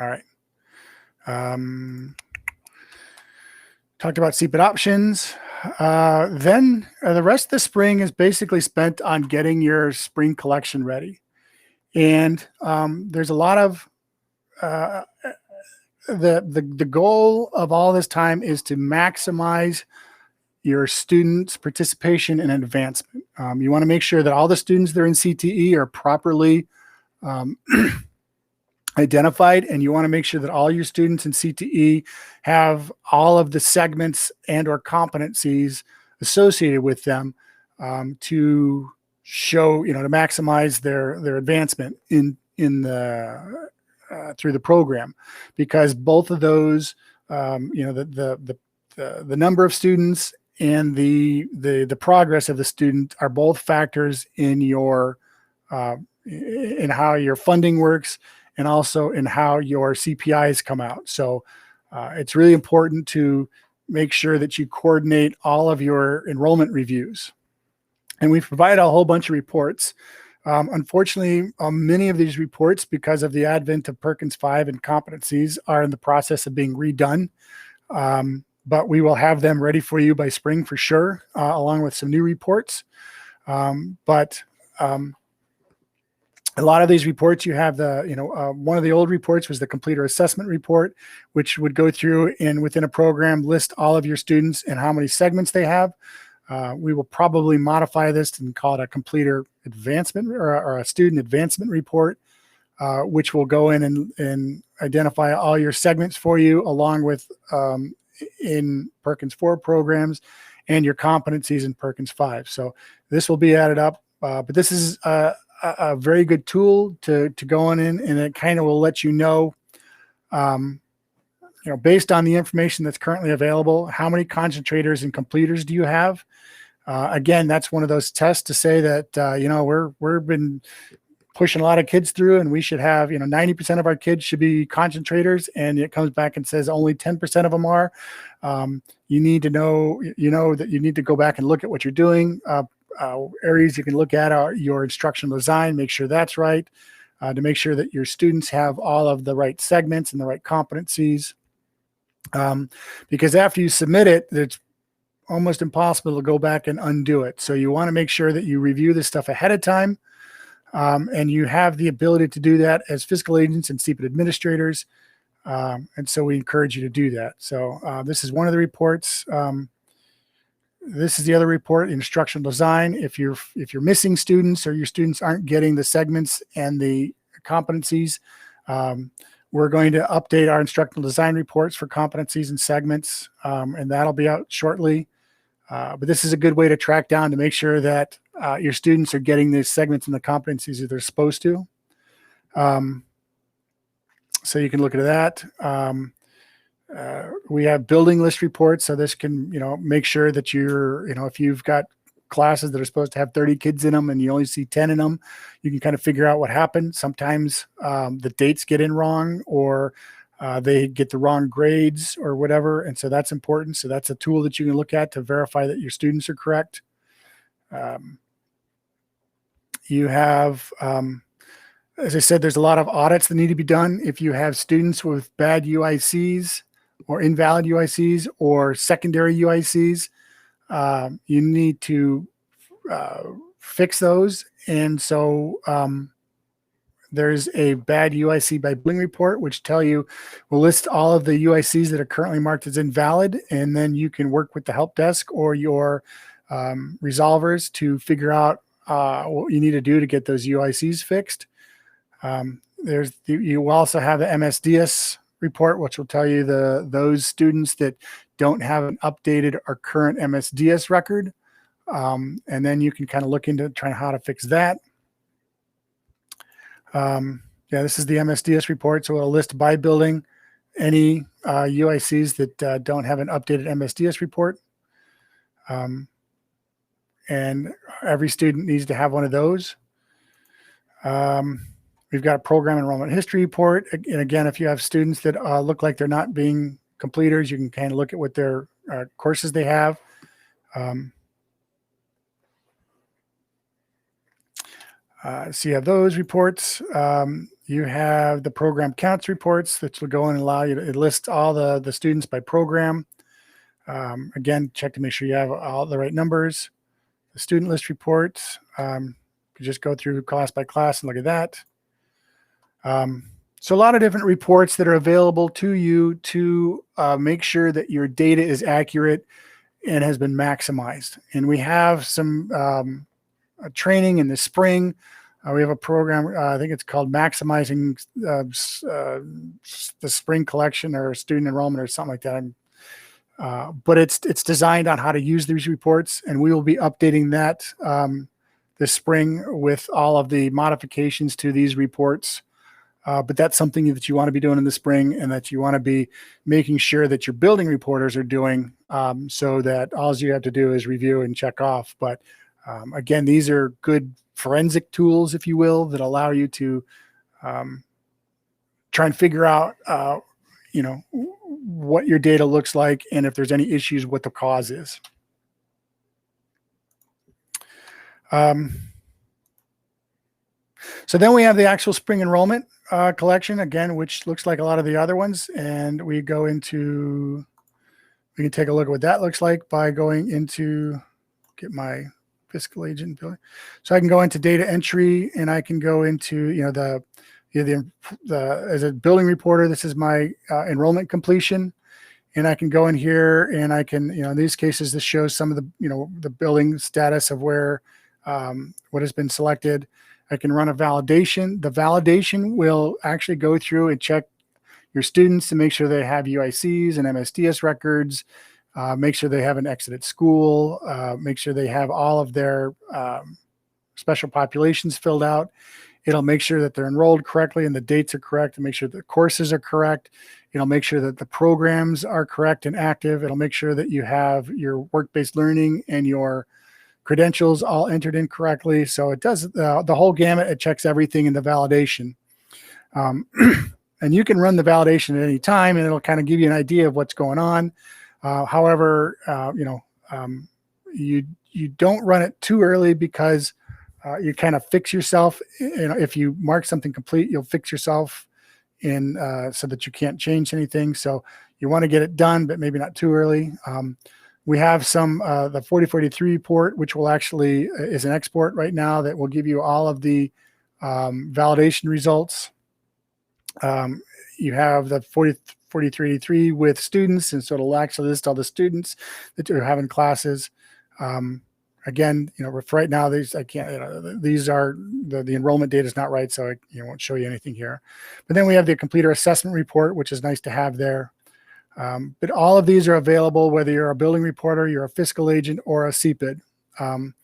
A: All right. Talked about CEPD options. Then the rest of the spring is basically spent on getting your spring collection ready. And there's a lot of the goal of all this time is to maximize your students' participation and advancement. You want to make sure that all the students that are in CTE are properly identified, and you want to make sure that all your students in CTE have all of the segments and or competencies associated with them to show, to maximize their advancement in through the program, because both of those, the the number of students and the progress of the student are both factors in your in how your funding works, and also in how your CPIs come out. So it's really important to make sure that you coordinate all of your enrollment reviews. And we've provided a whole bunch of reports. Unfortunately, many of these reports, because of the advent of Perkins 5 and competencies, are in the process of being redone. But we will have them ready for you by spring for sure, along with some new reports. A lot of these reports, you have one of the old reports was the completer assessment report, which would go through and within a program list all of your students and how many segments they have. We will probably modify this and call it a completer advancement or a student advancement report, which will go in and identify all your segments for you, along with in Perkins 4 programs and your competencies in Perkins 5. So this will be added up, but this is a very good tool to go on in, and it kind of will let you know, based on the information that's currently available, how many concentrators and completers do you have? Again, that's one of those tests to say that, we've been pushing a lot of kids through, and we should have, 90% of our kids should be concentrators, and it comes back and says only 10% of them are. You need to know, that you need to go back and look at what you're doing. Areas you can look at are your instructional design, make sure that's right, to make sure that your students have all of the right segments and the right competencies. Because after you submit it, it's almost impossible to go back and undo it. So you want to make sure that you review this stuff ahead of time, and you have the ability to do that as fiscal agents and CEPD administrators. And so we encourage you to do that. So this is one of the reports. This is the other report, instructional design. If you're missing students, or your students aren't getting the segments and the competencies, we're going to update our instructional design reports for competencies and segments, and that'll be out shortly. But this is a good way to track down to make sure that your students are getting the segments and the competencies that they're supposed to. So you can look at that. We have building list reports, so this can, make sure that you're, if you've got classes that are supposed to have 30 kids in them and you only see 10 in them, you can kind of figure out what happened. Sometimes the dates get in wrong, or they get the wrong grades or whatever, and so that's important. So that's a tool that you can look at to verify that your students are correct. You have, as I said, there's a lot of audits that need to be done. If you have students with bad UICs or invalid UICs or secondary UICs, you need to fix those. And so there's a bad UIC by billing report, which will list all of the UICs that are currently marked as invalid. And then you can work with the help desk or your resolvers to figure out what you need to do to get those UICs fixed. You also have the MSDS report, which will tell you those students that don't have an updated or current MSDS record. And then you can kind of look into trying how to fix that. This is the MSDS report. So it'll list by building any UICs that don't have an updated MSDS report. And every student needs to have one of those. We've got a program enrollment history report. And again, if you have students that look like they're not being completers, you can kind of look at what their courses they have. So you have those reports. You have the program counts reports, which will go in and allow you to list all the students by program. Again, check to make sure you have all the right numbers. The student list reports, you just go through class by class and look at that. So a lot of different reports that are available to you to make sure that your data is accurate and has been maximized. And we have some training in the spring. We have a program, I think it's called Maximizing the Spring Collection or Student Enrollment or something like that. But it's designed on how to use these reports, and we will be updating that this spring with all of the modifications to these reports. but that's something that you want to be doing in the spring, and that you want to be making sure that your building reporters are doing, so that all you have to do is review and check off. But again, these are good forensic tools, if you will, that allow you to try and figure out, what your data looks like, and if there's any issues, what the cause is. So then we have the actual spring enrollment collection, again, which looks like a lot of the other ones. And we can take a look at what that looks like by going into, get my fiscal agent building. So I can go into data entry, and I can go into, as a building reporter, this is my enrollment completion. And I can go in here, and I can, in these cases, this shows some of the, the building status of where, what has been selected. I can run a validation. The validation will actually go through and check your students to make sure they have UICs and MSDS records, make sure they haven't exited school, make sure they have all of their special populations filled out. It'll make sure that they're enrolled correctly and the dates are correct, and make sure the courses are correct. It'll make sure that the programs are correct and active. It'll make sure that you have your work-based learning and your credentials all entered in correctly. So it does the whole gamut. It checks everything in the validation. And you can run the validation at any time, and it'll kind of give you an idea of what's going on. However, you don't run it too early, because you kind of fix yourself. If you mark something complete, you'll fix yourself in so that you can't change anything. So you want to get it done, but maybe not too early. We have the 4043 report, which will actually is an export right now that will give you all of the validation results. You have the 4383 with students, and so it'll actually list all the students that you're having classes. Again, for right now, these I can't. These are the enrollment data is not right, so I won't show you anything here. But then we have the completer assessment report, which is nice to have there. But all of these are available whether you're a building reporter, you're a fiscal agent, or a CEPD. And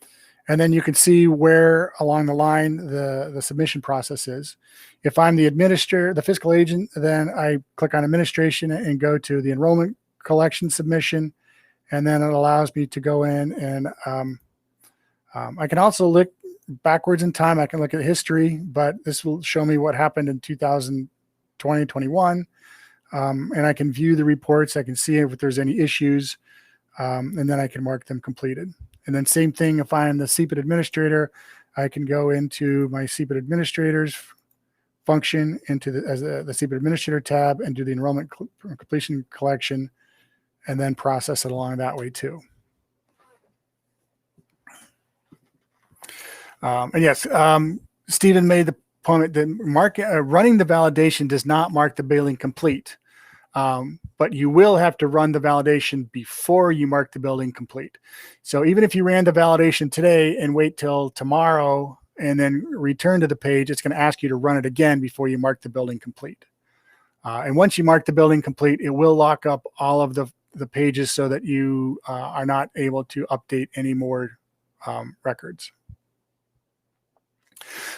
A: then you can see where along the line the submission process is. If I'm the administrator, the fiscal agent, then I click on administration and go to the enrollment collection submission. And then it allows me to go in, and I can also look backwards in time. I can look at history, but this will show me what happened in 2020, 21. And I can view the reports. I can see if there's any issues, and then I can mark them completed. And then same thing, if I'm the CEPD administrator, I can go into my CEPD administrators function into the CEPD administrator tab and do the enrollment completion collection, and then process it along that way too. And yes, Stephen made the point that running the validation does not mark the building complete. But you will have to run the validation before you mark the building complete. So even if you ran the validation today and wait till tomorrow and then return to the page, it's going to ask you to run it again before you mark the building complete. And once you mark the building complete, it will lock up all of the pages so that you are not able to update any more records.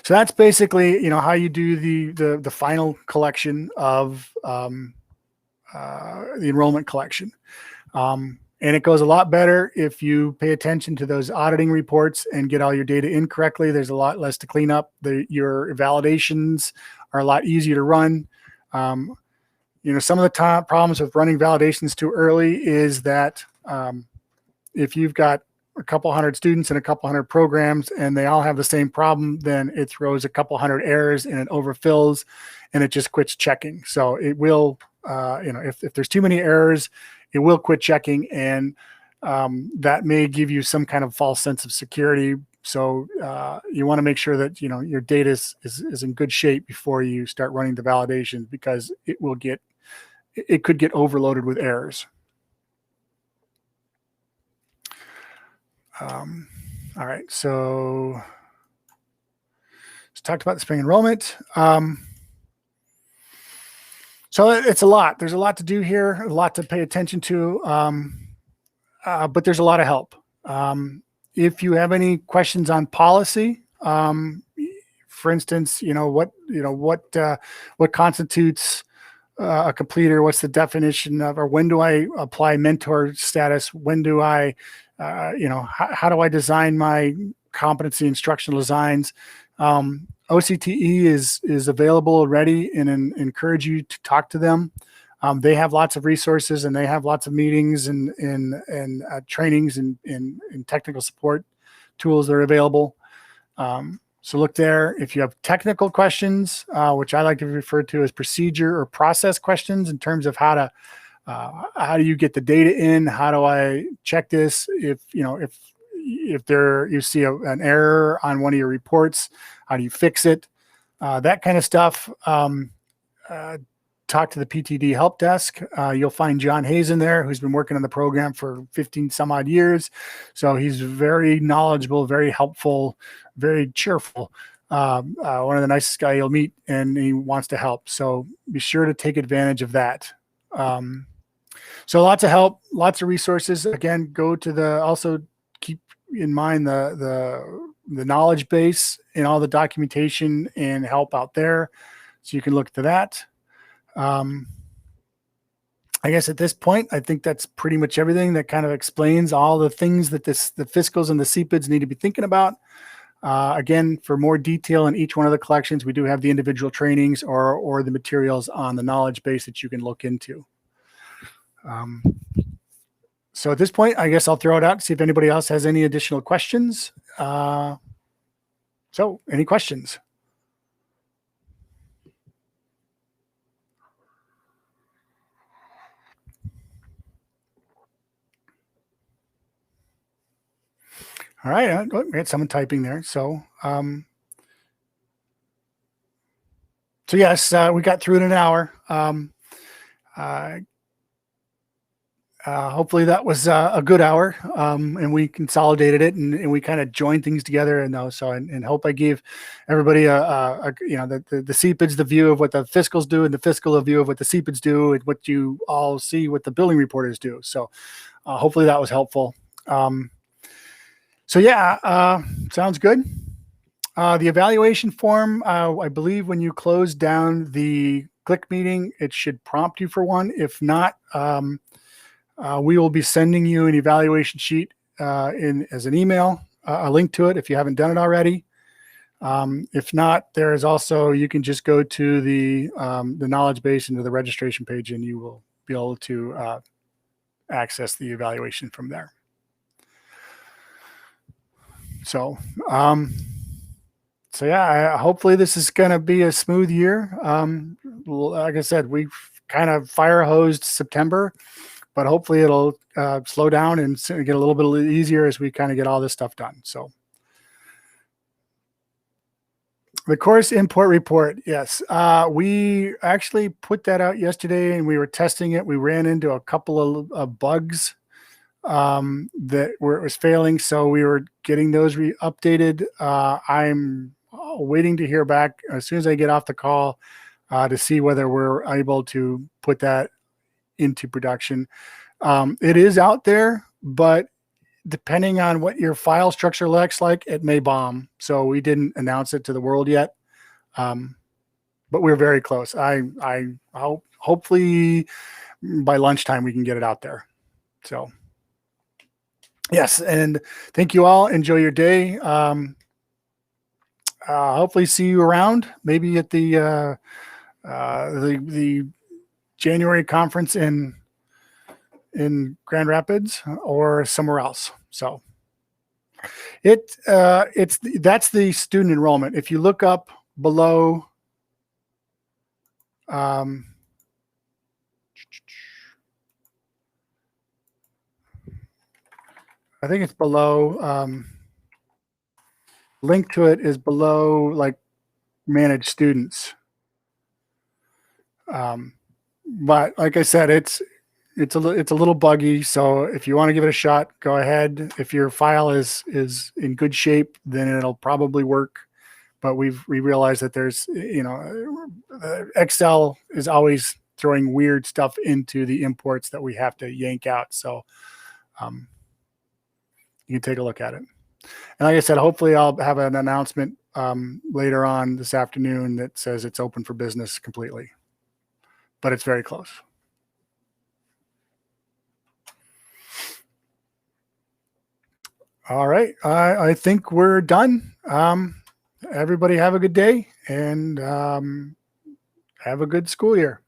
A: So that's basically, how you do the final collection of the enrollment collection. And it goes a lot better if you pay attention to those auditing reports and get all your data in correctly. There's a lot less to clean up. Your validations are a lot easier to run. Some of the top problems with running validations too early is that if you've got a couple hundred students and a couple hundred programs and they all have the same problem, then it throws a couple hundred errors and it overfills and it just quits checking. So it will, if there's too many errors, it will quit checking, and that may give you some kind of false sense of security. So you want to make sure that your data is in good shape before you start running the validation, because it could get overloaded with errors. All right, so let's talk about the spring enrollment. So it's a lot. There's a lot to do here, a lot to pay attention to, but there's a lot of help. If you have any questions on policy, for instance, what constitutes a completer? What's the definition of, or when do I apply mentor status? When do I, how do I design my competency instructional designs? OCTE is available already, and encourage you to talk to them. They have lots of resources, and they have lots of meetings and trainings and technical support tools that are available. So look there. If you have technical questions, which I like to refer to as procedure or process questions, in terms of how do you get the data in? How do I check this? If you see an error on one of your reports, how do you fix it? That kind of stuff. Talk to the PTD help desk. You'll find John Hayes in there, who's been working on the program for 15 some odd years. So he's very knowledgeable, very helpful, very cheerful. One of the nicest guys you'll meet, and he wants to help. So be sure to take advantage of that. So lots of help, lots of resources. Again, also keep in mind the knowledge base and all the documentation and help out there. So you can look to that. I guess at this point, I think that's pretty much everything that kind of explains all the things that the fiscals and the CEPDs need to be thinking about. Again, for more detail in each one of the collections, we do have the individual trainings or the materials on the knowledge base that you can look into. So at this point, I guess I'll throw it out to see if anybody else has any additional questions. So any questions? All right, we had someone typing there. So yes, we got through in an hour. Hopefully that was a good hour, and we consolidated it and we kind of joined things together. And hope I gave everybody the CEPDs the view of what the fiscals do, and the fiscal a view of what the CEPDs do, and what you all see what the billing reporters do. So hopefully that was helpful. So yeah, sounds good. The evaluation form, I believe when you close down the click meeting, it should prompt you for one. If not, we will be sending you an evaluation sheet as an email, a link to it if you haven't done it already. If not, there is also, you can just go to the knowledge base into the registration page, and you will be able to access the evaluation from there. So yeah, hopefully this is going to be a smooth year. Like I said, we've kind of fire hosed September, but hopefully it'll slow down and get a little bit easier as we kind of get all this stuff done. So the course import report. Yes. We actually put that out yesterday, and we were testing it. We ran into a couple of bugs that where it was failing. So we were getting those updated. I'm waiting to hear back as soon as I get off the call to see whether we're able to put that into production. It is out there, but depending on what your file structure looks like, it may bomb. So we didn't announce it to the world yet. But we're very close. I hope hopefully by lunchtime we can get it out there. So yes, and thank you all. Enjoy your day. Hopefully see you around, maybe at the January conference in Grand Rapids or somewhere else. So that's the student enrollment. If you look up below, I think it's below, link to it is below like manage students. But like I said, it's a little buggy. So if you want to give it a shot, go ahead. If your file is in good shape, then it'll probably work. But we realize that there's, Excel is always throwing weird stuff into the imports that we have to yank out. So you can take a look at it. And like I said, hopefully I'll have an announcement later on this afternoon that says it's open for business completely, but it's very close. All right. I think we're done. Everybody have a good day and have a good school year.